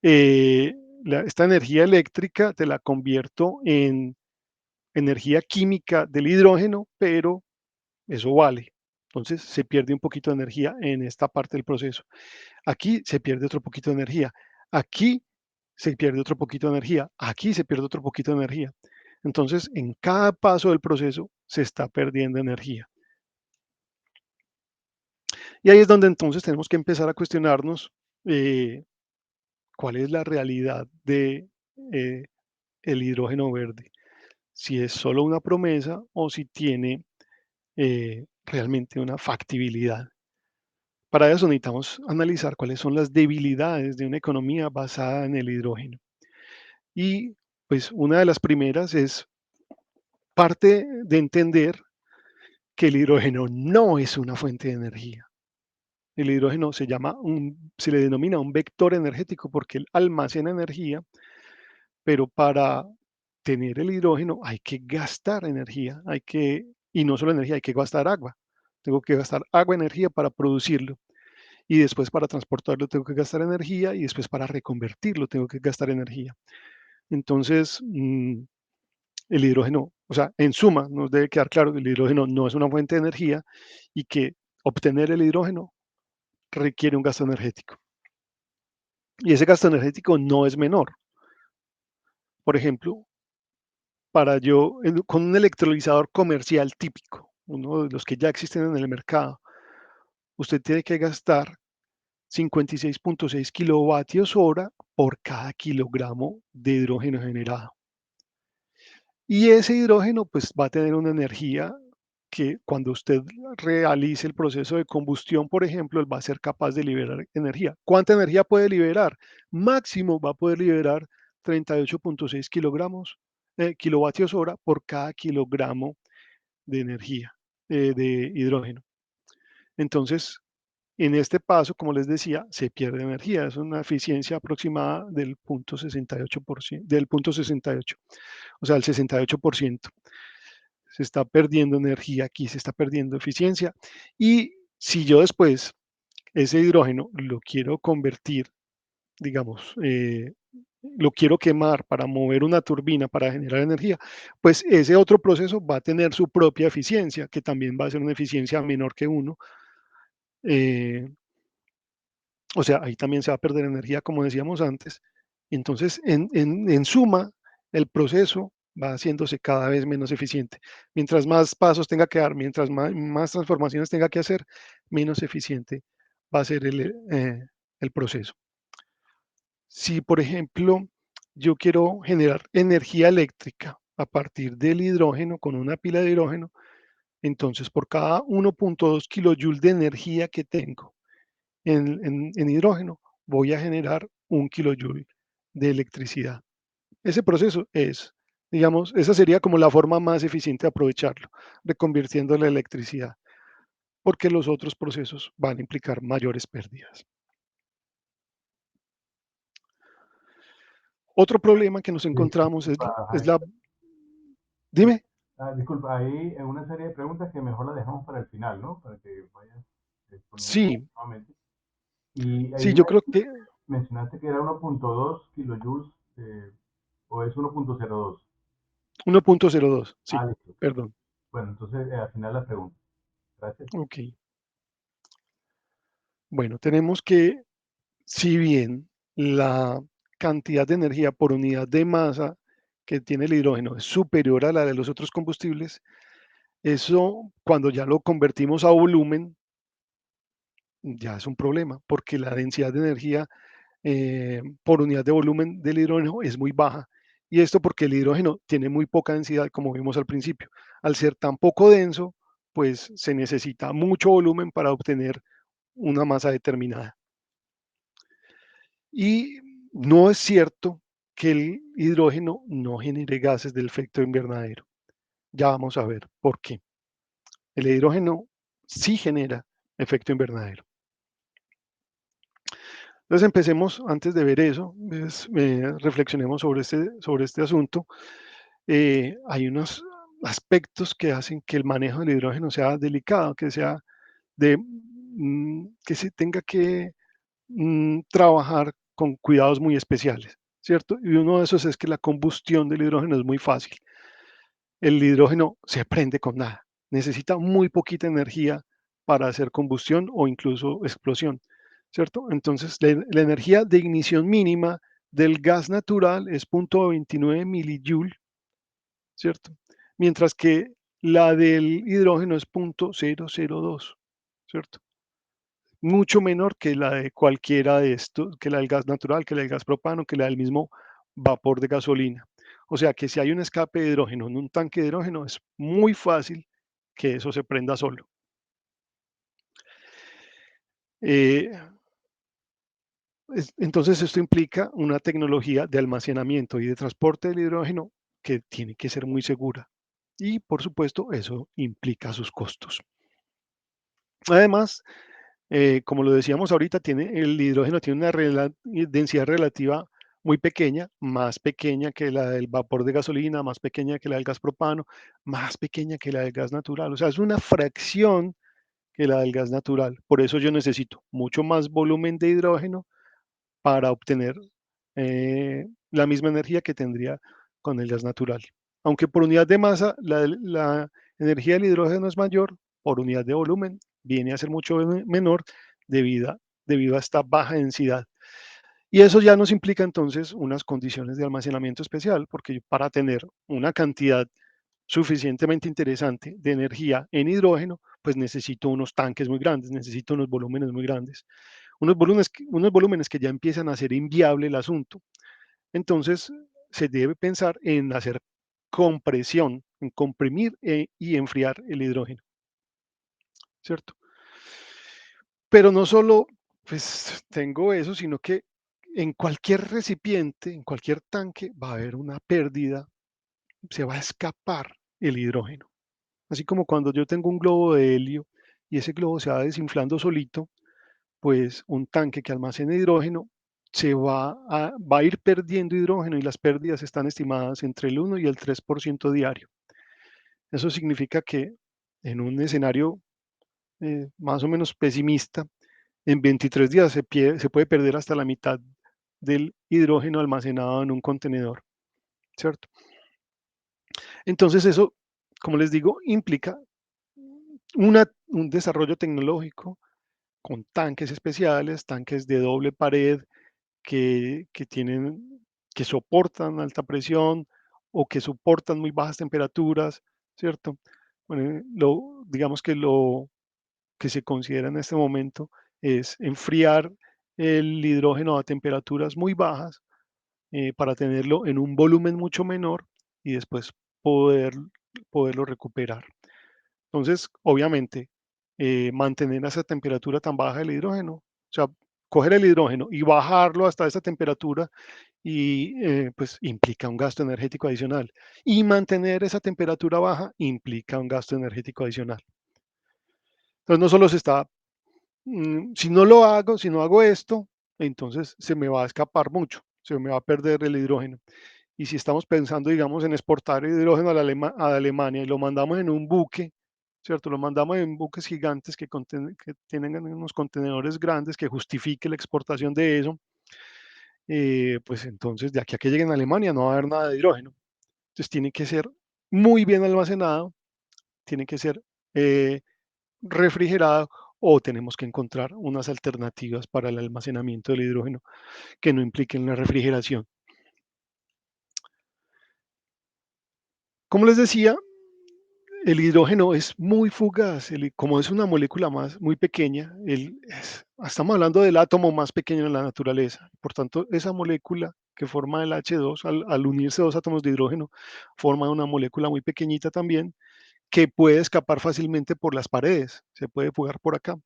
eh, esta energía eléctrica, te la convierto en energía química del hidrógeno, pero eso vale. Entonces se pierde un poquito de energía en esta parte del proceso. Aquí se pierde otro poquito de energía. Aquí se pierde otro poquito de energía. Aquí se pierde otro poquito de energía. Entonces, en cada paso del proceso se está perdiendo energía. Y ahí es donde entonces tenemos que empezar a cuestionarnos eh, cuál es la realidad de el hidrógeno verde. Si es solo una promesa o si tiene realmente una factibilidad. Para eso necesitamos analizar cuáles son las debilidades de una economía basada en el hidrógeno. Y pues una de las primeras es parte de entender que el hidrógeno no es una fuente de energía. El hidrógeno se le denomina un vector energético porque él almacena energía, pero para tener el hidrógeno hay que gastar energía, y no solo energía, hay que gastar agua. Tengo que gastar agua, energía para producirlo. Y después para transportarlo tengo que gastar energía y después para reconvertirlo tengo que gastar energía. Entonces, el hidrógeno, o sea, en suma, nos debe quedar claro que el hidrógeno no es una fuente de energía y que obtener el hidrógeno requiere un gasto energético. Y ese gasto energético no es menor. Por ejemplo, con un electrolizador comercial típico, uno de los que ya existen en el mercado, usted tiene que gastar 56.6 kilovatios hora por cada kilogramo de hidrógeno generado. Y ese hidrógeno pues va a tener una energía que cuando usted realice el proceso de combustión, por ejemplo, él va a ser capaz de liberar energía. ¿Cuánta energía puede liberar? Máximo va a poder liberar 38.6 kilovatios hora por cada kilogramo de energía, de hidrógeno. Entonces, en este paso, como les decía, se pierde energía. Es una eficiencia aproximada del 0.68%, del 0.68, o sea, el 68%. Se está perdiendo energía aquí, se está perdiendo eficiencia. Y si yo después ese hidrógeno lo quiero convertir, digamos, lo quiero quemar para mover una turbina para generar energía, pues ese otro proceso va a tener su propia eficiencia, que también va a ser una eficiencia menor que 1. O sea, ahí también se va a perder energía, como decíamos antes. Entonces, en suma, el proceso va haciéndose cada vez menos eficiente. Mientras más pasos tenga que dar, mientras más transformaciones tenga que hacer, menos eficiente va a ser el proceso. Si, por ejemplo, yo quiero generar energía eléctrica a partir del hidrógeno con una pila de hidrógeno, entonces por cada 1.2 kilojoules de energía que tengo en hidrógeno, voy a generar 1 kilojoule de electricidad. Ese proceso digamos, esa sería como la forma más eficiente de aprovecharlo, reconvirtiendo la electricidad, porque los otros procesos van a implicar mayores pérdidas. Otro problema que nos encontramos es, Disculpa, es Jaime. la... Dime. Disculpa, hay una serie de preguntas que mejor las dejamos para el final, ¿no? Para que vayas respondiendo Sí, nuevamente. Y ahí sí, yo creo que mencionaste que era 1.2 kilojoules, o es 1.02. 1.02, sí, Listo. perdón. Bueno, entonces al final la pregunta. Gracias. Ok. Bueno, tenemos que, si bien la cantidad de energía por unidad de masa que tiene el hidrógeno es superior a la de los otros combustibles, eso cuando ya lo convertimos a volumen, ya es un problema, porque la densidad de energía por unidad de volumen del hidrógeno es muy baja. Y esto porque el hidrógeno tiene muy poca densidad, como vimos al principio. Al ser tan poco denso, pues se necesita mucho volumen para obtener una masa determinada. Y no es cierto que el hidrógeno no genere gases del efecto invernadero. Ya vamos a ver por qué. El hidrógeno sí genera efecto invernadero. Entonces empecemos, antes de ver eso, reflexionemos sobre este asunto. Hay unos aspectos que hacen que el manejo del hidrógeno sea delicado, que se tenga que trabajar con cuidados muy especiales, ¿cierto? Y uno de esos es que la combustión del hidrógeno es muy fácil. El hidrógeno se prende con nada, necesita muy poquita energía para hacer combustión o incluso explosión, ¿cierto? Entonces, la energía de ignición mínima del gas natural es 0.29 milijoule, ¿cierto? Mientras que la del hidrógeno es 0.002, ¿cierto? Mucho menor que la de cualquiera de estos, que la del gas natural, que la del gas propano, que la del mismo vapor de gasolina. O sea que si hay un escape de hidrógeno en un tanque de hidrógeno, es muy fácil que eso se prenda solo. Eh, entonces esto implica una tecnología de almacenamiento y de transporte del hidrógeno que tiene que ser muy segura. Y por supuesto, eso implica sus costos. Además, como lo decíamos ahorita, el hidrógeno tiene una densidad relativa muy pequeña, más pequeña que la del vapor de gasolina, más pequeña que la del gas propano, más pequeña que la del gas natural. O sea, es una fracción que la del gas natural. Por eso yo necesito mucho más volumen de hidrógeno para obtener la misma energía que tendría con el gas natural. Aunque por unidad de masa la energía del hidrógeno es mayor, por unidad de volumen viene a ser mucho menor debido a esta baja densidad. Y eso ya nos implica entonces unas condiciones de almacenamiento especial, porque para tener una cantidad suficientemente interesante de energía en hidrógeno, pues necesito unos tanques muy grandes, necesito unos volúmenes muy grandes, unos volúmenes que ya empiezan a hacer inviable el asunto. Entonces, se debe pensar en hacer compresión, en comprimir y enfriar el hidrógeno, ¿cierto? Pero no solo pues tengo eso, sino que en cualquier recipiente, en cualquier tanque, va a haber una pérdida, se va a escapar el hidrógeno. Así como cuando yo tengo un globo de helio y ese globo se va desinflando solito, pues un tanque que almacene hidrógeno va a ir perdiendo hidrógeno y las pérdidas están estimadas entre el 1 y el 3% diario. Eso significa que en un escenario más o menos pesimista, en 23 días se puede perder hasta la mitad del hidrógeno almacenado en un contenedor, ¿cierto? Entonces eso, como les digo, implica un desarrollo tecnológico con tanques especiales, tanques de doble pared que soportan alta presión o que soportan muy bajas temperaturas, ¿cierto? Bueno, digamos que lo que se considera en este momento es enfriar el hidrógeno a temperaturas muy bajas para tenerlo en un volumen mucho menor y después poder, poderlo recuperar. Entonces, obviamente, mantener esa temperatura tan baja del hidrógeno, o sea, coger el hidrógeno y bajarlo hasta esa temperatura y pues implica un gasto energético adicional. Y mantener esa temperatura baja implica un gasto energético adicional. Entonces, no solo se está, si no lo hago, si no hago esto, entonces se me va a escapar mucho, se me va a perder el hidrógeno. Y si estamos pensando, digamos, en exportar hidrógeno a Alemania y lo mandamos en un buque, ¿cierto? Lo mandamos en buques gigantes que tienen unos contenedores grandes que justifique la exportación de eso, pues entonces de aquí a que lleguen a Alemania no va a haber nada de hidrógeno. Entonces tiene que ser muy bien almacenado, tiene que ser eh, refrigerado o tenemos que encontrar unas alternativas para el almacenamiento del hidrógeno que no impliquen la refrigeración. Como les decía, el hidrógeno es muy fugaz, como es una molécula muy pequeña, estamos hablando del átomo más pequeño en la naturaleza. Por tanto, esa molécula que forma el H2, al unirse dos átomos de hidrógeno, forma una molécula muy pequeñita también, que puede escapar fácilmente por las paredes, se puede fugar por acá.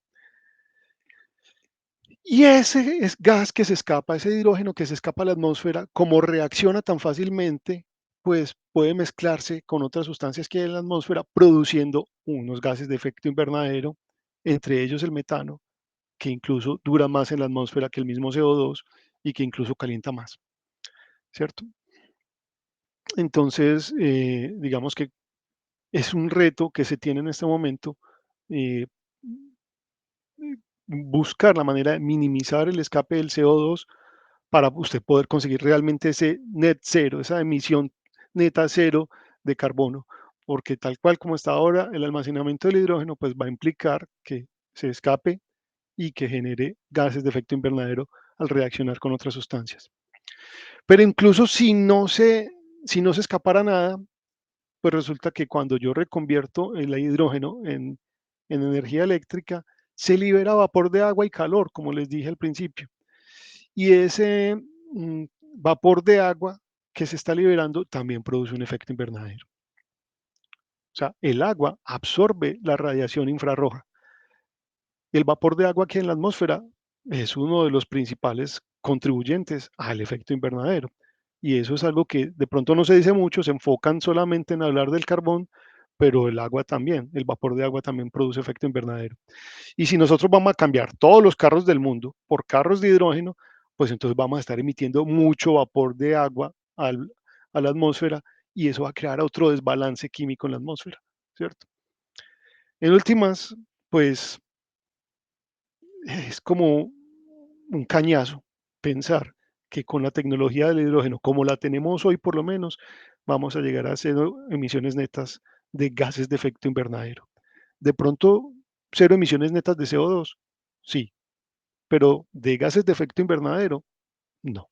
Y ese es gas que se escapa, ese hidrógeno que se escapa a la atmósfera, como reacciona tan fácilmente, pues puede mezclarse con otras sustancias que hay en la atmósfera, produciendo unos gases de efecto invernadero, entre ellos el metano, que incluso dura más en la atmósfera que el mismo CO2 y que incluso calienta más, ¿cierto? Entonces, digamos que es un reto que se tiene en este momento, eh, buscar la manera de minimizar el escape del CO2 para usted poder conseguir realmente ese net cero, esa emisión neta cero de carbono, porque tal cual como está ahora, el almacenamiento del hidrógeno pues va a implicar que se escape y que genere gases de efecto invernadero al reaccionar con otras sustancias. Pero incluso si no se escapara nada, pues resulta que cuando yo reconvierto el hidrógeno en energía eléctrica, se libera vapor de agua y calor, como les dije al principio. Y ese vapor de agua que se está liberando también produce un efecto invernadero. O sea, el agua absorbe la radiación infrarroja. El vapor de agua que hay en la atmósfera es uno de los principales contribuyentes al efecto invernadero. Y eso es algo que de pronto no se dice mucho, se enfocan solamente en hablar del carbón, pero el agua también, el vapor de agua también produce efecto invernadero. Y si nosotros vamos a cambiar todos los carros del mundo por carros de hidrógeno, pues entonces vamos a estar emitiendo mucho vapor de agua a la atmósfera y eso va a crear otro desbalance químico en la atmósfera, ¿cierto? En últimas, pues es como un cañazo pensar que con la tecnología del hidrógeno, como la tenemos hoy por lo menos, vamos a llegar a cero emisiones netas de gases de efecto invernadero. De pronto, cero emisiones netas de CO2, sí, pero de gases de efecto invernadero, no.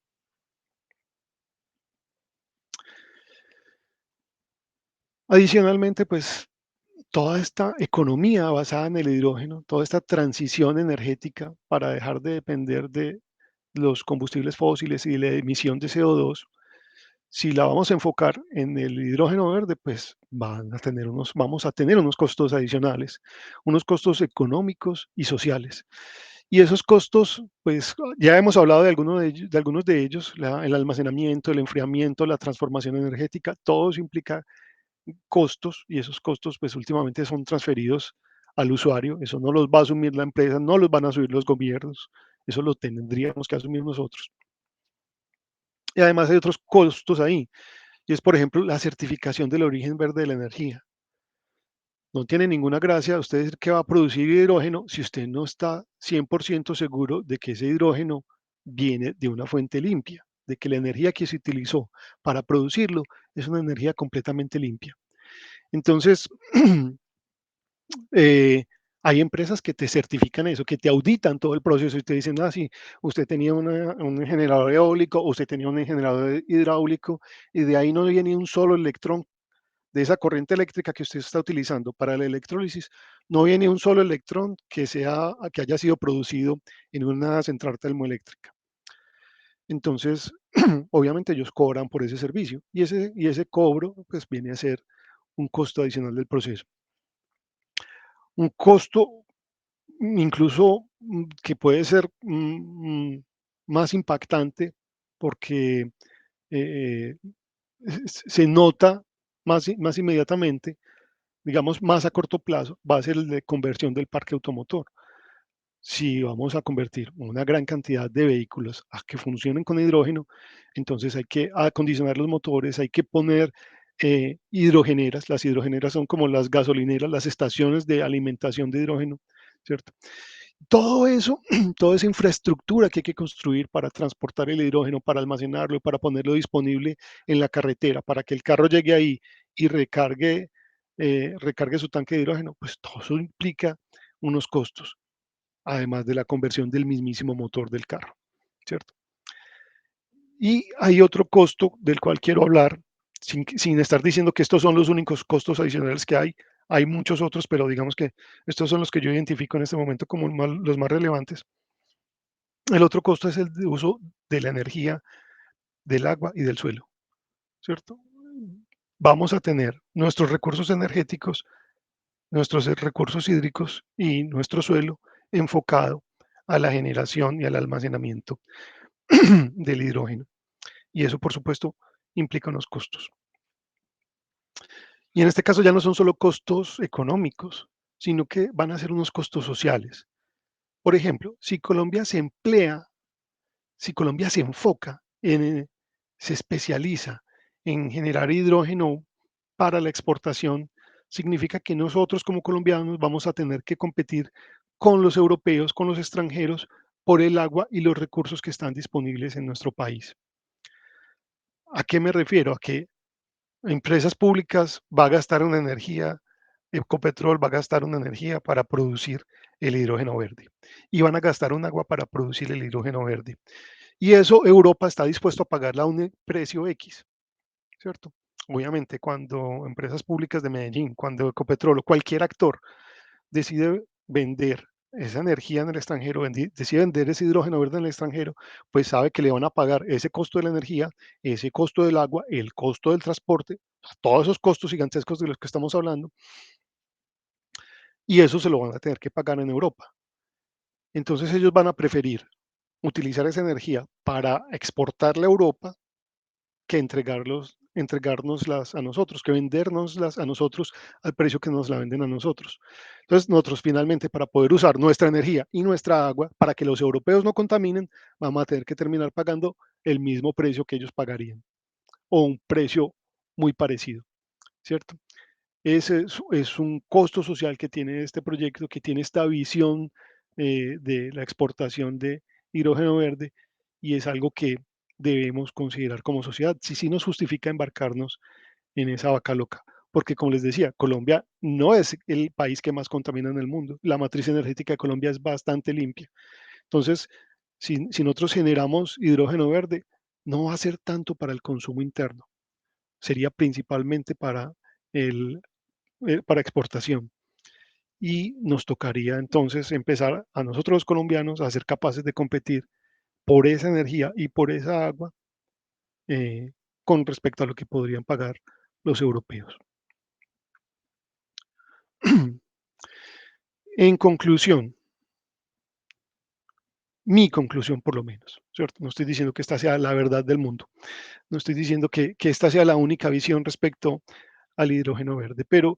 Adicionalmente, pues toda esta economía basada en el hidrógeno, toda esta transición energética para dejar de depender de los combustibles fósiles y de la emisión de CO2, si la vamos a enfocar en el hidrógeno verde, pues vamos a tener unos costos adicionales, unos costos económicos y sociales. Y esos costos, pues ya hemos hablado de algunos de ellos, el almacenamiento, el enfriamiento, la transformación energética, todo eso implica costos y esos costos pues últimamente son transferidos al usuario, eso no los va a asumir la empresa, no los van a subir los gobiernos, eso lo tendríamos que asumir nosotros. Y además hay otros costos ahí, y es por ejemplo la certificación del origen verde de la energía. No tiene ninguna gracia usted decir que va a producir hidrógeno si usted no está 100% seguro de que ese hidrógeno viene de una fuente limpia, de que la energía que se utilizó para producirlo es una energía completamente limpia. Entonces, eh, hay empresas que te certifican eso, que te auditan todo el proceso y te dicen, ah, sí, usted tenía un generador eólico, usted tenía un generador hidráulico y de ahí no viene un solo electrón de esa corriente eléctrica que usted está utilizando para la electrólisis, no viene un solo electrón que haya sido producido en una central termoeléctrica. Entonces, obviamente ellos cobran por ese servicio y ese cobro pues viene a ser un costo adicional del proceso. Un costo incluso que puede ser más impactante porque eh, se nota más inmediatamente, digamos, más a corto plazo, va a ser el de conversión del parque automotor. Si vamos a convertir una gran cantidad de vehículos a que funcionen con hidrógeno, entonces hay que acondicionar los motores, hay que poner hidrogeneras. Las hidrogeneras son como las gasolineras, las estaciones de alimentación de hidrógeno, ¿cierto? Todo eso, toda esa infraestructura que hay que construir para transportar el hidrógeno, para almacenarlo, para ponerlo disponible en la carretera, para que el carro llegue ahí y recargue su tanque de hidrógeno, pues todo eso implica unos costos, además de la conversión del mismísimo motor del carro, ¿cierto? Y hay otro costo del cual quiero hablar, sin estar diciendo que estos son los únicos costos adicionales que hay muchos otros, pero digamos que estos son los que yo identifico en este momento como los más relevantes. El otro costo es el de uso de la energía, del agua y del suelo, ¿cierto? Vamos a tener nuestros recursos energéticos, nuestros recursos hídricos y nuestro suelo enfocado a la generación y al almacenamiento del hidrógeno. Y eso, por supuesto, implica unos costos. Y en este caso ya no son solo costos económicos, sino que van a ser unos costos sociales. Por ejemplo, si Colombia se enfoca se especializa en generar hidrógeno para la exportación, significa que nosotros como colombianos vamos a tener que competir con los europeos, con los extranjeros, por el agua y los recursos que están disponibles en nuestro país. ¿A qué me refiero? A que empresas públicas va a gastar una energía, Ecopetrol va a gastar una energía para producir el hidrógeno verde y van a gastar un agua para producir el hidrógeno verde. Y eso Europa está dispuesto a pagarla a un precio X, ¿cierto? Obviamente, cuando empresas públicas de Medellín, cuando Ecopetrol o cualquier actor decide vender esa energía en el extranjero, decide vender ese hidrógeno verde en el extranjero, pues sabe que le van a pagar ese costo de la energía, ese costo del agua, el costo del transporte, todos esos costos gigantescos de los que estamos hablando, y eso se lo van a tener que pagar en Europa. Entonces ellos van a preferir utilizar esa energía para exportarla a Europa que entregárnoslas a nosotros, que vendérnoslas a nosotros al precio que nos la venden a nosotros. Entonces, nosotros finalmente, para poder usar nuestra energía y nuestra agua, para que los europeos no contaminen, vamos a tener que terminar pagando el mismo precio que ellos pagarían, o un precio muy parecido, ¿cierto? Ese es un costo social que tiene este proyecto, que tiene esta visión de la exportación de hidrógeno verde, y es algo que debemos considerar como sociedad. Si sí nos justifica embarcarnos en esa vaca loca, porque como les decía, Colombia no es el país que más contamina en el mundo. La matriz energética de Colombia es bastante limpia. Entonces, si nosotros generamos hidrógeno verde, no va a ser tanto para el consumo interno, sería principalmente para exportación. Y nos tocaría entonces empezar a nosotros los colombianos a ser capaces de competir por esa energía y por esa agua eh, con respecto a lo que podrían pagar los europeos. En conclusión, mi conclusión por lo menos, ¿cierto? No estoy diciendo que esta sea la verdad del mundo, no estoy diciendo que esta sea la única visión respecto al hidrógeno verde, pero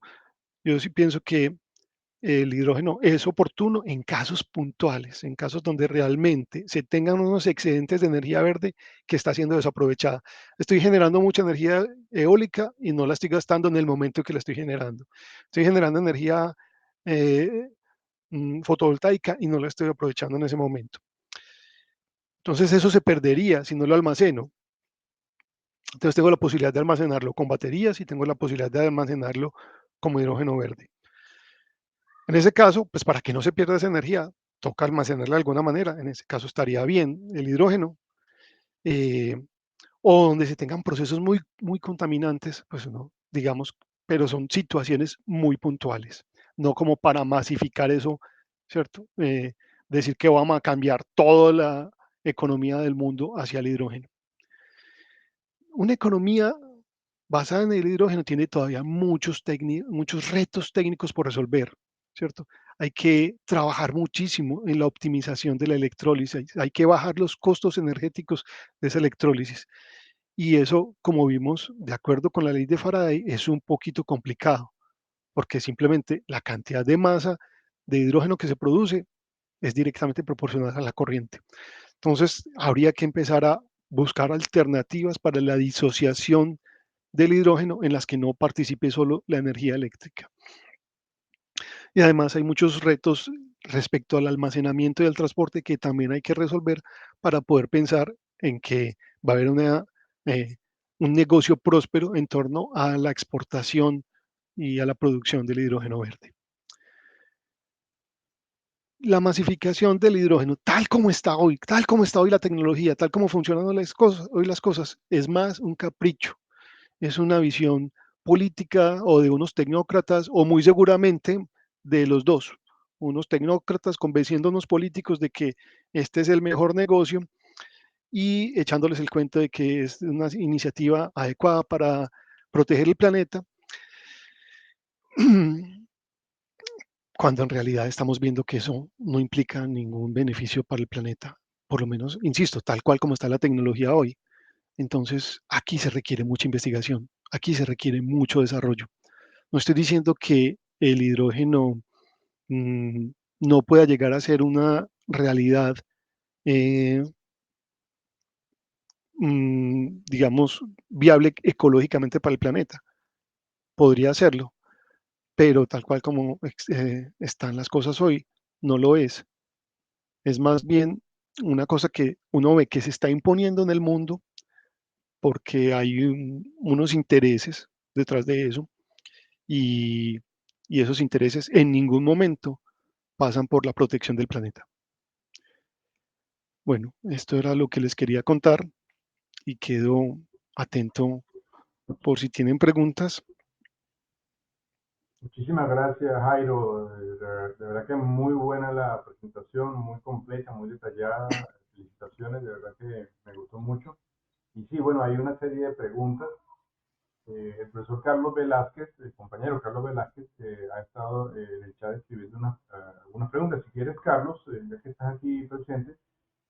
yo sí pienso que el hidrógeno es oportuno en casos puntuales, en casos donde realmente se tengan unos excedentes de energía verde que está siendo desaprovechada. Estoy generando mucha energía eólica y no la estoy gastando en el momento que la estoy generando. Estoy generando energía eh, fotovoltaica y no la estoy aprovechando en ese momento. Entonces eso se perdería si no lo almaceno. Entonces tengo la posibilidad de almacenarlo con baterías y tengo la posibilidad de almacenarlo como hidrógeno verde. En ese caso, pues para que no se pierda esa energía, toca almacenarla de alguna manera. En ese caso estaría bien el hidrógeno. eh, o donde se tengan procesos muy contaminantes, pues no, digamos, pero son situaciones muy puntuales, no como para masificar eso, ¿cierto? Decir que vamos a cambiar toda la economía del mundo hacia el hidrógeno. Una economía basada en el hidrógeno tiene todavía muchos retos técnicos por resolver, ¿cierto? Hay que trabajar muchísimo en la optimización de la electrólisis, hay que bajar los costos energéticos de esa electrólisis. Y eso, como vimos, de acuerdo con la ley de Faraday, es un poquito complicado, porque simplemente la cantidad de masa de hidrógeno que se produce es directamente proporcional a la corriente. Entonces, habría que empezar a buscar alternativas para la disociación del hidrógeno en las que no participe solo la energía eléctrica. Y además hay muchos retos respecto al almacenamiento y al transporte que también hay que resolver para poder pensar en que va a haber eh, un negocio próspero en torno a la exportación y a la producción del hidrógeno verde. La masificación del hidrógeno, tal como está hoy la tecnología, tal como funcionan hoy las cosas, es más un capricho, es una visión política o de unos tecnócratas o muy seguramente de los dos, unos tecnócratas convenciendo a unos políticos de que este es el mejor negocio y echándoles el cuento de que es una iniciativa adecuada para proteger el planeta, cuando en realidad estamos viendo que eso no implica ningún beneficio para el planeta, por lo menos, insisto, tal cual como está la tecnología hoy. Entonces, aquí se requiere mucha investigación, aquí se requiere mucho desarrollo. No estoy diciendo que el hidrógeno mm, no pueda llegar a ser una realidad, eh, digamos, viable ecológicamente para el planeta. Podría serlo, pero tal cual como están las cosas hoy, no lo es. Es más bien una cosa que uno ve que se está imponiendo en el mundo porque hay unos intereses detrás de eso y, y esos intereses en ningún momento pasan por la protección del planeta. Bueno, esto era lo que les quería contar y quedo atento por si tienen preguntas. Muchísimas gracias, Jairo. De verdad que muy buena la presentación, muy completa, muy detallada. Felicitaciones, de verdad que me gustó mucho. Y sí, bueno, hay una serie de preguntas el profesor Carlos Velázquez, el compañero Carlos Velázquez, ha estado en el chat escribiendo algunas preguntas. Si quieres, Carlos, ya que estás aquí presente,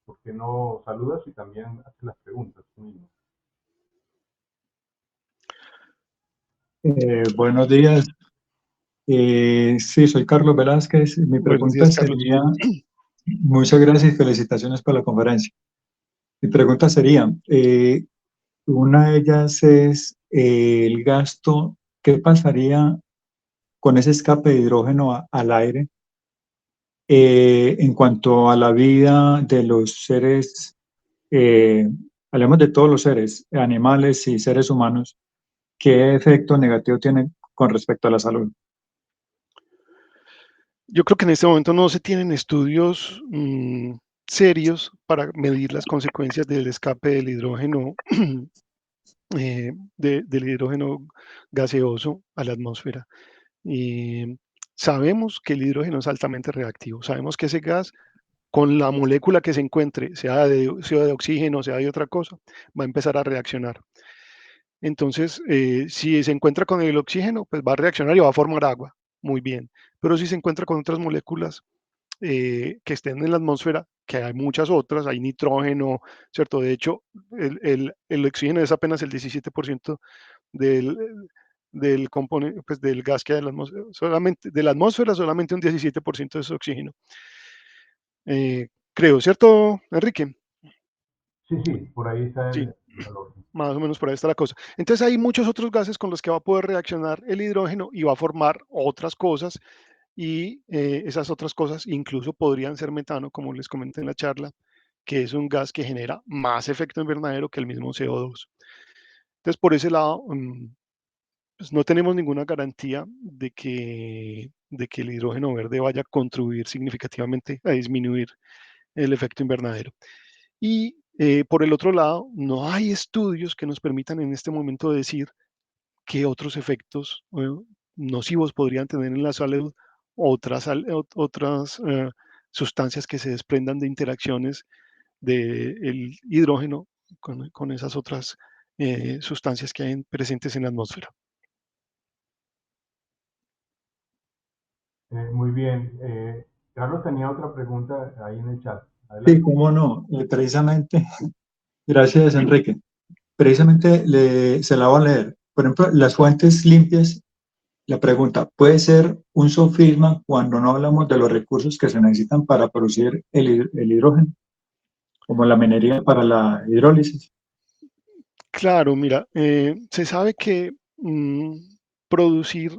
¿por qué no saludas y también haces las preguntas tú mismo? Buenos días. Sí, soy Carlos Velázquez. Mi Buenos pregunta días, Carlos. sería, muchas gracias y felicitaciones por la conferencia. Mi pregunta sería, una de ellas es el gasto, ¿qué pasaría con ese escape de hidrógeno al aire en cuanto a la vida de los seres, hablemos de todos los seres, animales y seres humanos, qué efecto negativo tiene con respecto a la salud? Yo creo que en este momento no se tienen estudios serios para medir las consecuencias del escape del hidrógeno, del hidrógeno gaseoso a la atmósfera. Sabemos que el hidrógeno es altamente reactivo. Sabemos que ese gas, con la molécula que se encuentre, sea de oxígeno, sea de otra cosa, va a empezar a reaccionar. Entonces, si se encuentra con el oxígeno, pues va a reaccionar y va a formar agua. Muy bien. Pero si se encuentra con otras moléculas que estén en la atmósfera, que hay muchas otras, hay nitrógeno, ¿cierto? De hecho, el oxígeno es apenas el 17% del, del componente, pues del gas que hay en la atmósfera. Solamente, de la atmósfera, solamente un 17% es oxígeno. Creo, ¿cierto, Enrique? Sí, sí, por ahí está Sí, el valor. más o menos por ahí está la cosa. Entonces hay muchos otros gases con los que va a poder reaccionar el hidrógeno y va a formar otras cosas y esas otras cosas incluso podrían ser metano, como les comenté en la charla, que es un gas que genera más efecto invernadero que el mismo CO2. Entonces, por ese lado, pues no tenemos ninguna garantía de que el hidrógeno verde vaya a contribuir significativamente a disminuir el efecto invernadero. Y por el otro lado, no hay estudios que nos permitan en este momento decir qué otros efectos nocivos podrían tener en la salud otras sustancias que se desprendan de interacciones del hidrógeno con esas otras sustancias que hay presentes en la atmósfera. Muy bien. Carlos tenía otra pregunta ahí en el chat. Sí, Adelante. cómo no. Precisamente, gracias, Enrique. Precisamente se la voy a leer. Por ejemplo, las fuentes limpias, la pregunta, ¿puede ser un sofisma cuando no hablamos de los recursos que se necesitan para producir el hidrógeno, como la minería para la hidrólisis? Claro, mira, se sabe que producir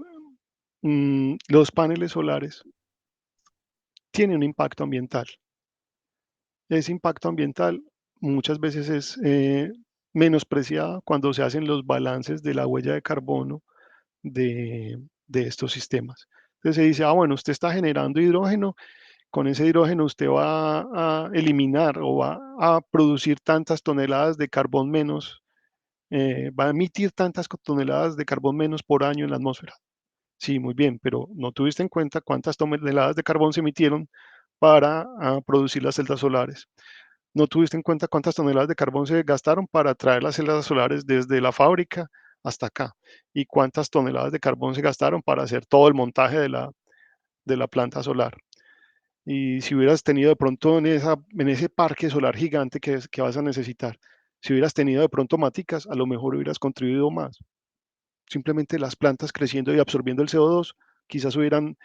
los paneles solares tiene un impacto ambiental. Ese impacto ambiental muchas veces es menospreciado cuando se hacen los balances de la huella de carbono de estos sistemas. Entonces se dice, bueno, usted está generando hidrógeno, con ese hidrógeno usted va a eliminar o va a producir tantas toneladas de carbón menos, va a emitir tantas toneladas de carbón menos por año en la atmósfera. Sí, muy bien, pero no tuviste en cuenta cuántas toneladas de carbón se emitieron para producir las celdas solares. No tuviste en cuenta cuántas toneladas de carbón se gastaron para traer las celdas solares desde la fábrica hasta acá y cuántas toneladas de carbón se gastaron para hacer todo el montaje de la planta solar. Y si hubieras tenido de pronto en ese parque solar gigante que vas a necesitar, si hubieras tenido de pronto maticas, a lo mejor hubieras contribuido más. Simplemente las plantas creciendo y absorbiendo el CO2 quizás hubieran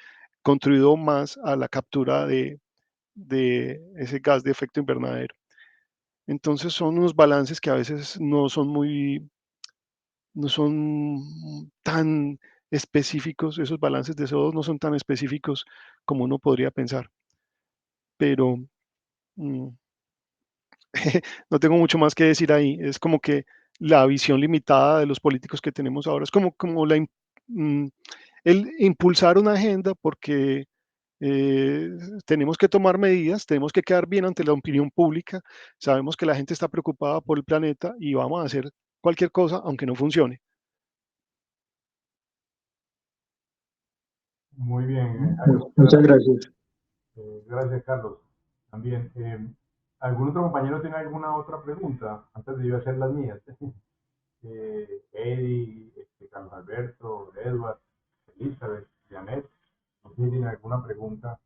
contribuido más a la captura de ese gas de efecto invernadero. Entonces son unos balances que a veces no son tan específicos, esos balances de CO2 no son tan específicos como uno podría pensar, pero mm, no tengo mucho más que decir ahí. Es como que la visión limitada de los políticos que tenemos ahora es como el impulsar una agenda porque eh, tenemos que tomar medidas, tenemos que quedar bien ante la opinión pública, sabemos que la gente está preocupada por el planeta y vamos a hacer cualquier cosa aunque no funcione. Muy bien, Jairo. Muchas gracias. Gracias, Carlos. También, ¿algún otro compañero tiene alguna otra pregunta? Antes de yo hacer las mías. Eddie, Edward, Elizabeth, Janet, no sé si tienen alguna pregunta,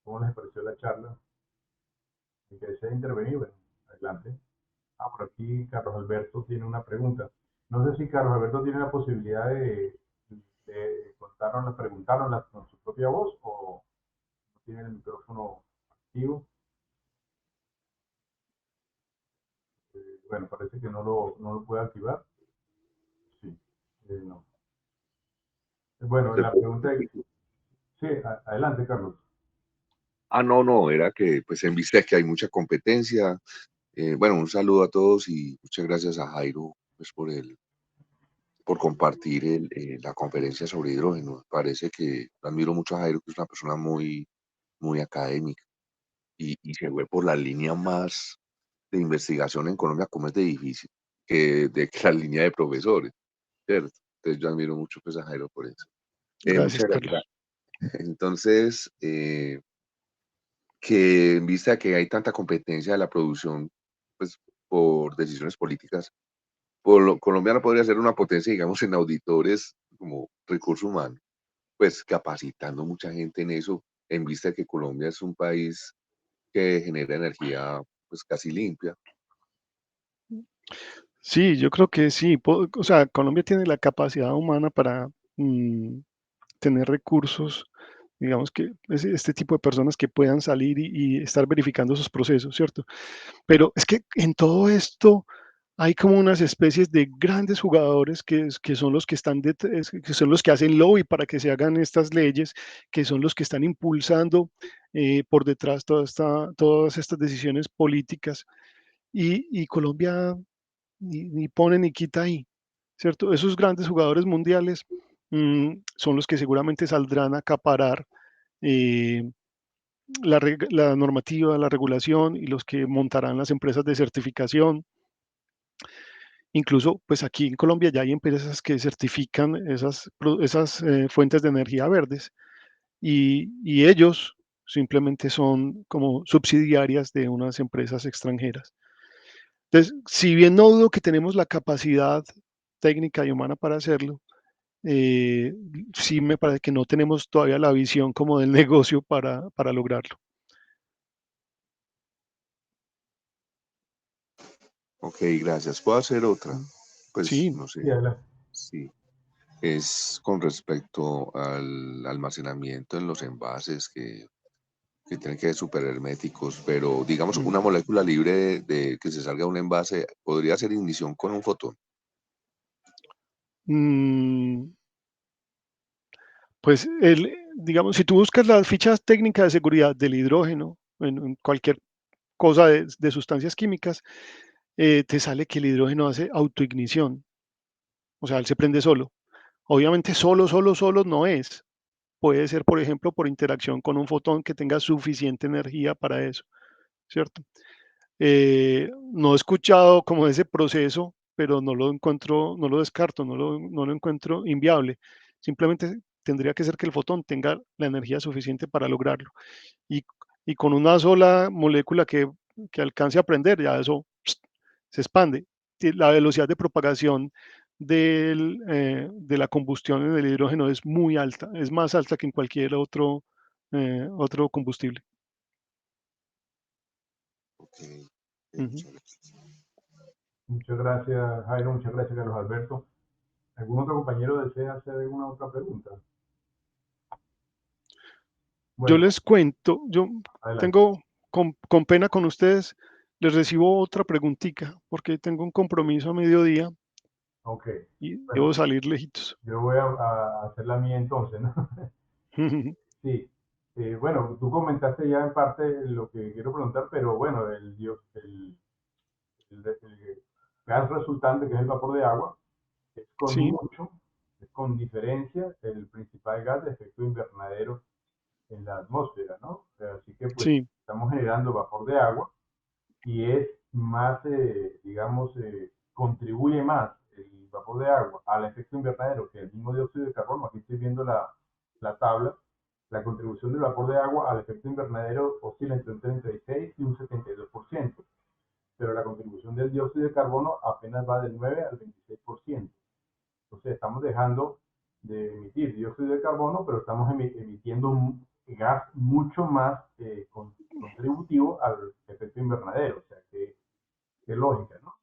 ¿cómo les pareció la charla? Si que desea intervenir, bueno, adelante. Por aquí Carlos Alberto tiene una pregunta. No sé si Carlos Alberto tiene la posibilidad de contarnos, preguntarnos con su propia voz o no tiene el micrófono activo. Bueno, parece que no lo puede activar. Sí, no. Bueno, la pregunta es, sí, adelante, Carlos. No, era que pues en vista de que hay mucha competencia, bueno, un saludo a todos y muchas gracias a Jairo pues por compartir la conferencia sobre hidrógeno. Parece que admiro mucho a Jairo, que es una persona muy académica y se fue por la línea más de investigación en Colombia, como es de difícil, que la línea de profesores, ¿cierto? Entonces yo admiro mucho pues a Jairo por eso. Gracias, Muchas gracias. Carlos. Entonces, que en vista de que hay tanta competencia de la producción, pues por decisiones políticas, Colombia no podría ser una potencia, digamos, en auditores como recurso humano, pues capacitando mucha gente en eso, en vista de que Colombia es un país que genera energía pues casi limpia. Sí, yo creo que sí. O sea, Colombia tiene la capacidad humana para tener recursos, digamos que este tipo de personas que puedan salir y estar verificando esos procesos, ¿cierto? Pero es que en todo esto hay como unas especies de grandes jugadores que son los que están que son los que hacen lobby para que se hagan estas leyes, que son los que están impulsando por detrás todas estas decisiones políticas. Y Colombia ni pone ni quita ahí, ¿cierto? Esos grandes jugadores mundiales son los que seguramente saldrán a acaparar eh, la normativa, la regulación y los que montarán las empresas de certificación. Incluso, pues aquí en Colombia ya hay empresas que certifican esas fuentes de energía verdes y ellos simplemente son como subsidiarias de unas empresas extranjeras. Entonces, si bien no dudo que tenemos la capacidad técnica y humana para hacerlo, eh, sí me parece que no tenemos todavía la visión como del negocio para lograrlo. Ok, gracias. ¿Puedo hacer otra? Pues Sí, no sé. Sí, adelante. Sí. Es con respecto al almacenamiento en los envases que tienen que ser súper herméticos, pero digamos mm, una molécula libre de que se salga de un envase podría hacer ignición con un fotón. mm, pues digamos, si tú buscas las fichas técnicas de seguridad del hidrógeno en cualquier cosa de sustancias químicas, te sale que el hidrógeno hace autoignición, o sea, él se prende solo. Obviamente solo no es. Puede ser, por ejemplo, por interacción con un fotón que tenga suficiente energía para eso, ¿cierto? No he escuchado como ese proceso, pero no lo encuentro, no lo descarto, no lo encuentro inviable. Simplemente tendría que ser que el fotón tenga la energía suficiente para lograrlo. Y, y con una sola molécula que alcance a prender, ya eso se expande. La velocidad de propagación de la combustión en el hidrógeno es muy alta, es más alta que en cualquier otro combustible. Ok, Ujú. muchas gracias. Muchas gracias, Jairo. Muchas gracias, Carlos Alberto. ¿Algún otro compañero desea hacer alguna otra pregunta? Yo Bueno, les cuento, yo adelante. tengo con pena con ustedes, les recibo otra preguntita, porque tengo un compromiso a mediodía Ok. y debo Bueno, salir lejitos. yo voy a hacer la mía entonces, ¿no? Sí. Bueno, tú comentaste ya en parte lo que quiero preguntar, pero bueno, el gas resultante, que es el vapor de agua, es con Sí, mucho, es con diferencia el principal gas de efecto invernadero en la atmósfera, ¿no? Así que pues sí, estamos generando vapor de agua y es más, digamos, contribuye más el vapor de agua al efecto invernadero que el mismo dióxido de carbono. Aquí estoy viendo la tabla. La contribución del vapor de agua al efecto invernadero oscila entre un 36 y un 72%, pero la contribución del dióxido de carbono apenas va del 9 al 26%. Entonces estamos dejando de emitir dióxido de carbono, pero estamos emitiendo un gas mucho más contributivo al efecto invernadero. O sea, qué lógica, ¿no?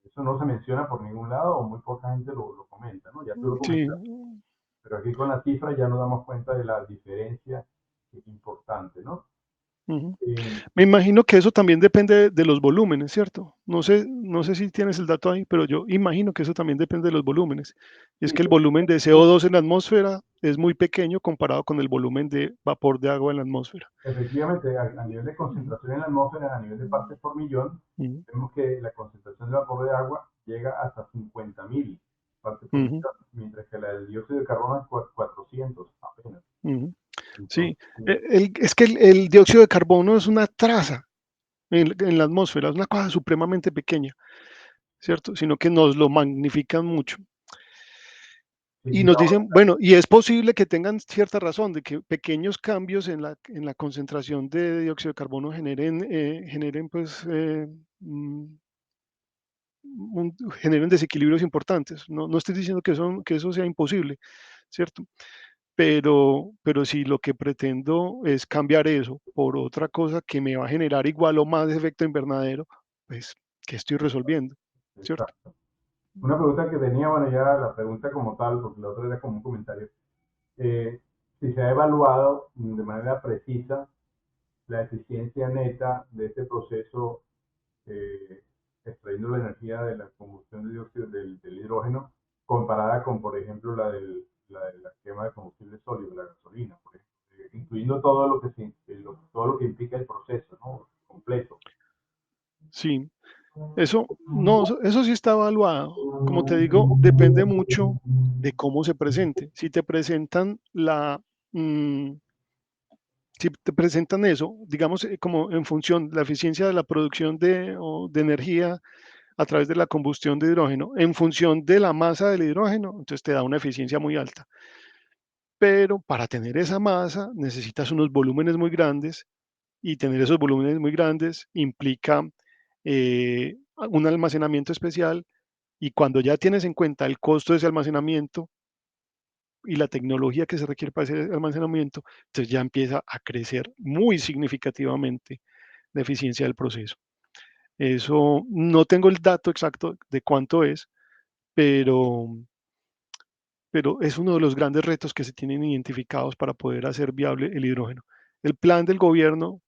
Eso no se menciona por ningún lado o muy poca gente lo comenta, ¿no? Ya tú lo Sí. comentaste. Pero aquí con la cifra ya nos damos cuenta de la diferencia importante, ¿no? Ujú. Me imagino que eso también depende de los volúmenes, ¿cierto? No sé si tienes el dato ahí, pero yo imagino que eso también depende de los volúmenes. Y es Sí, que el volumen de CO2 en la atmósfera es muy pequeño comparado con el volumen de vapor de agua en la atmósfera. efectivamente, a nivel de concentración en la atmósfera, a nivel de partes por millón, Ujú, vemos que la concentración de vapor de agua llega hasta 50.000 partes por ujú, millón, mientras que la del dióxido de carbono es 400 apenas. ujú. Sí, Entonces, es que el dióxido de carbono es una traza en la atmósfera, es una cosa supremamente pequeña, ¿cierto? Sino que nos lo magnifican mucho. sí, Y sí, nos dicen, bueno, y es posible que tengan cierta razón de que pequeños cambios en la concentración de dióxido de carbono generen pues, generen desequilibrios importantes. No estoy diciendo que eso sea imposible, ¿cierto? Pero si lo que pretendo es cambiar eso por otra cosa que me va a generar igual o más efecto invernadero, pues, ¿qué estoy resolviendo? ¿Cierto? exacto. Una pregunta que tenía, bueno, ya la pregunta como tal, porque la otra era como un comentario. Si se ha evaluado de manera precisa la eficiencia neta de este proceso eh, extrayendo la energía de la combustión de dióxido del hidrógeno comparada con, por ejemplo, de la quema de combustible sólido, la gasolina, por ejemplo, incluyendo todo lo que implica el proceso, ¿no? Completo. Sí, eso, no, eso sí está evaluado. Como te digo, depende mucho de cómo se presente. Si te presentan si te presentan eso, digamos, como en función de la eficiencia de la producción de energía a través de la combustión de hidrógeno, en función de la masa del hidrógeno, entonces te da una eficiencia muy alta. Pero para tener esa masa necesitas unos volúmenes muy grandes y tener esos volúmenes muy grandes implica un almacenamiento especial y cuando ya tienes en cuenta el costo de ese almacenamiento y la tecnología que se requiere para ese almacenamiento, entonces ya empieza a crecer muy significativamente la eficiencia del proceso. Eso no tengo el dato exacto de cuánto es, pero, pero es uno de los grandes retos que se tienen identificados para poder hacer viable el hidrógeno. El plan del gobierno,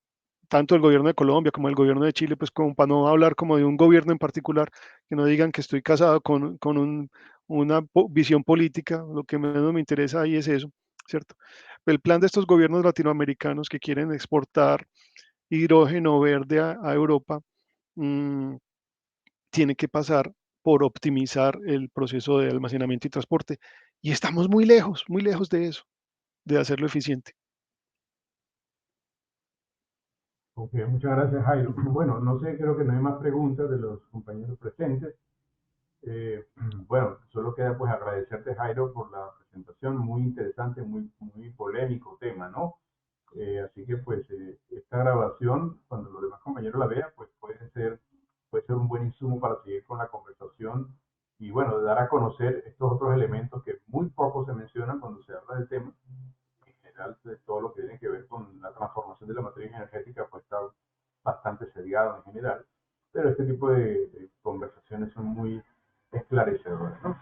tanto el gobierno de Colombia como el gobierno de Chile, pues como para no hablar como de un gobierno en particular, que no digan que estoy casado con una visión política, lo que menos me interesa ahí es eso, ¿cierto? El plan de estos gobiernos latinoamericanos que quieren exportar hidrógeno verde a Europa, mmm, tiene que pasar por optimizar el proceso de almacenamiento y transporte. Y estamos muy lejos de eso, de hacerlo eficiente. Ok, muchas gracias, Jairo. Bueno, no sé, creo que no hay más preguntas de los compañeros presentes. Eh, bueno, solo queda pues agradecerte, Jairo, por la presentación, muy interesante, muy polémico tema, ¿no? Así que pues esta grabación, cuando los demás compañeros la vean, pues puede ser un buen insumo para seguir con la conversación y bueno, de dar a conocer estos otros elementos que muy poco se mencionan cuando se habla del tema. En general, de todo lo que tiene que ver con la transformación de la matriz energética, pues está bastante seriado en general, pero este tipo de conversaciones son muy esclarecedoras, ¿no?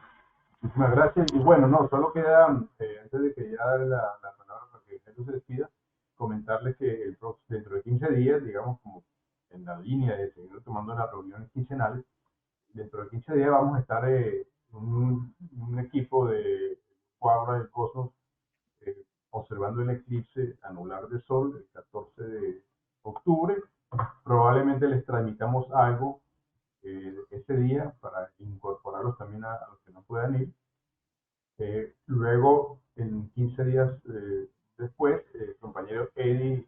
Muchísimas gracias. Y bueno, no, solo queda, antes de que ya darle la palabra para que Jesús se despida, comentarles que dentro de 15 días, digamos, como en la línea de seguir tomando las reuniones quincenales, dentro de 15 días vamos a estar un equipo de Cuadra del Cosmos observando el eclipse anular de Sol el 14 de octubre. Probablemente les transmitamos algo ese día para incorporarlos también a los que no puedan ir. Luego, en 15 días después, el compañero Eddie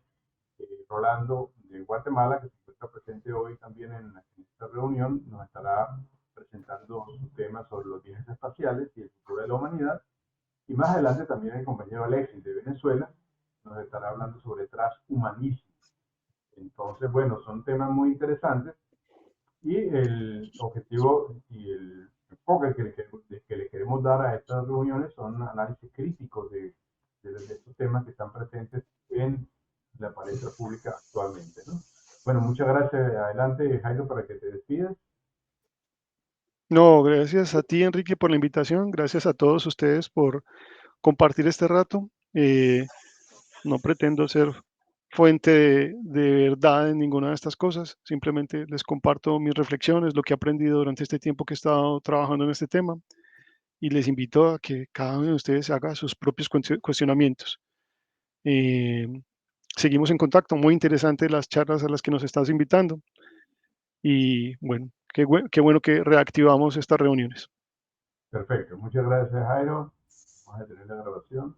Rolando de Guatemala, que se encuentra presente hoy también en esta reunión, nos estará presentando su tema sobre los viajes espaciales y el futuro de la humanidad. Y más adelante también el compañero Alexis de Venezuela nos estará hablando sobre transhumanismo. Entonces, bueno, son temas muy interesantes y el objetivo y el enfoque que le queremos dar a estas reuniones son análisis críticos de estos temas que están presentes en la palestra pública actualmente, ¿no? Bueno, muchas gracias. Adelante, Jairo, para que te despidas. No, gracias a ti, Enrique, por la invitación. Gracias a todos ustedes por compartir este rato. No pretendo ser fuente de verdad en ninguna de estas cosas. Simplemente les comparto mis reflexiones, lo que he aprendido durante este tiempo que he estado trabajando en este tema. Y les invito a que cada uno de ustedes haga sus propios cuestionamientos. Seguimos en contacto. Muy interesante las charlas a las que nos estás invitando. Y bueno, qué bueno que reactivamos estas reuniones. Perfecto. Muchas gracias, Jairo. Vamos a tener la grabación.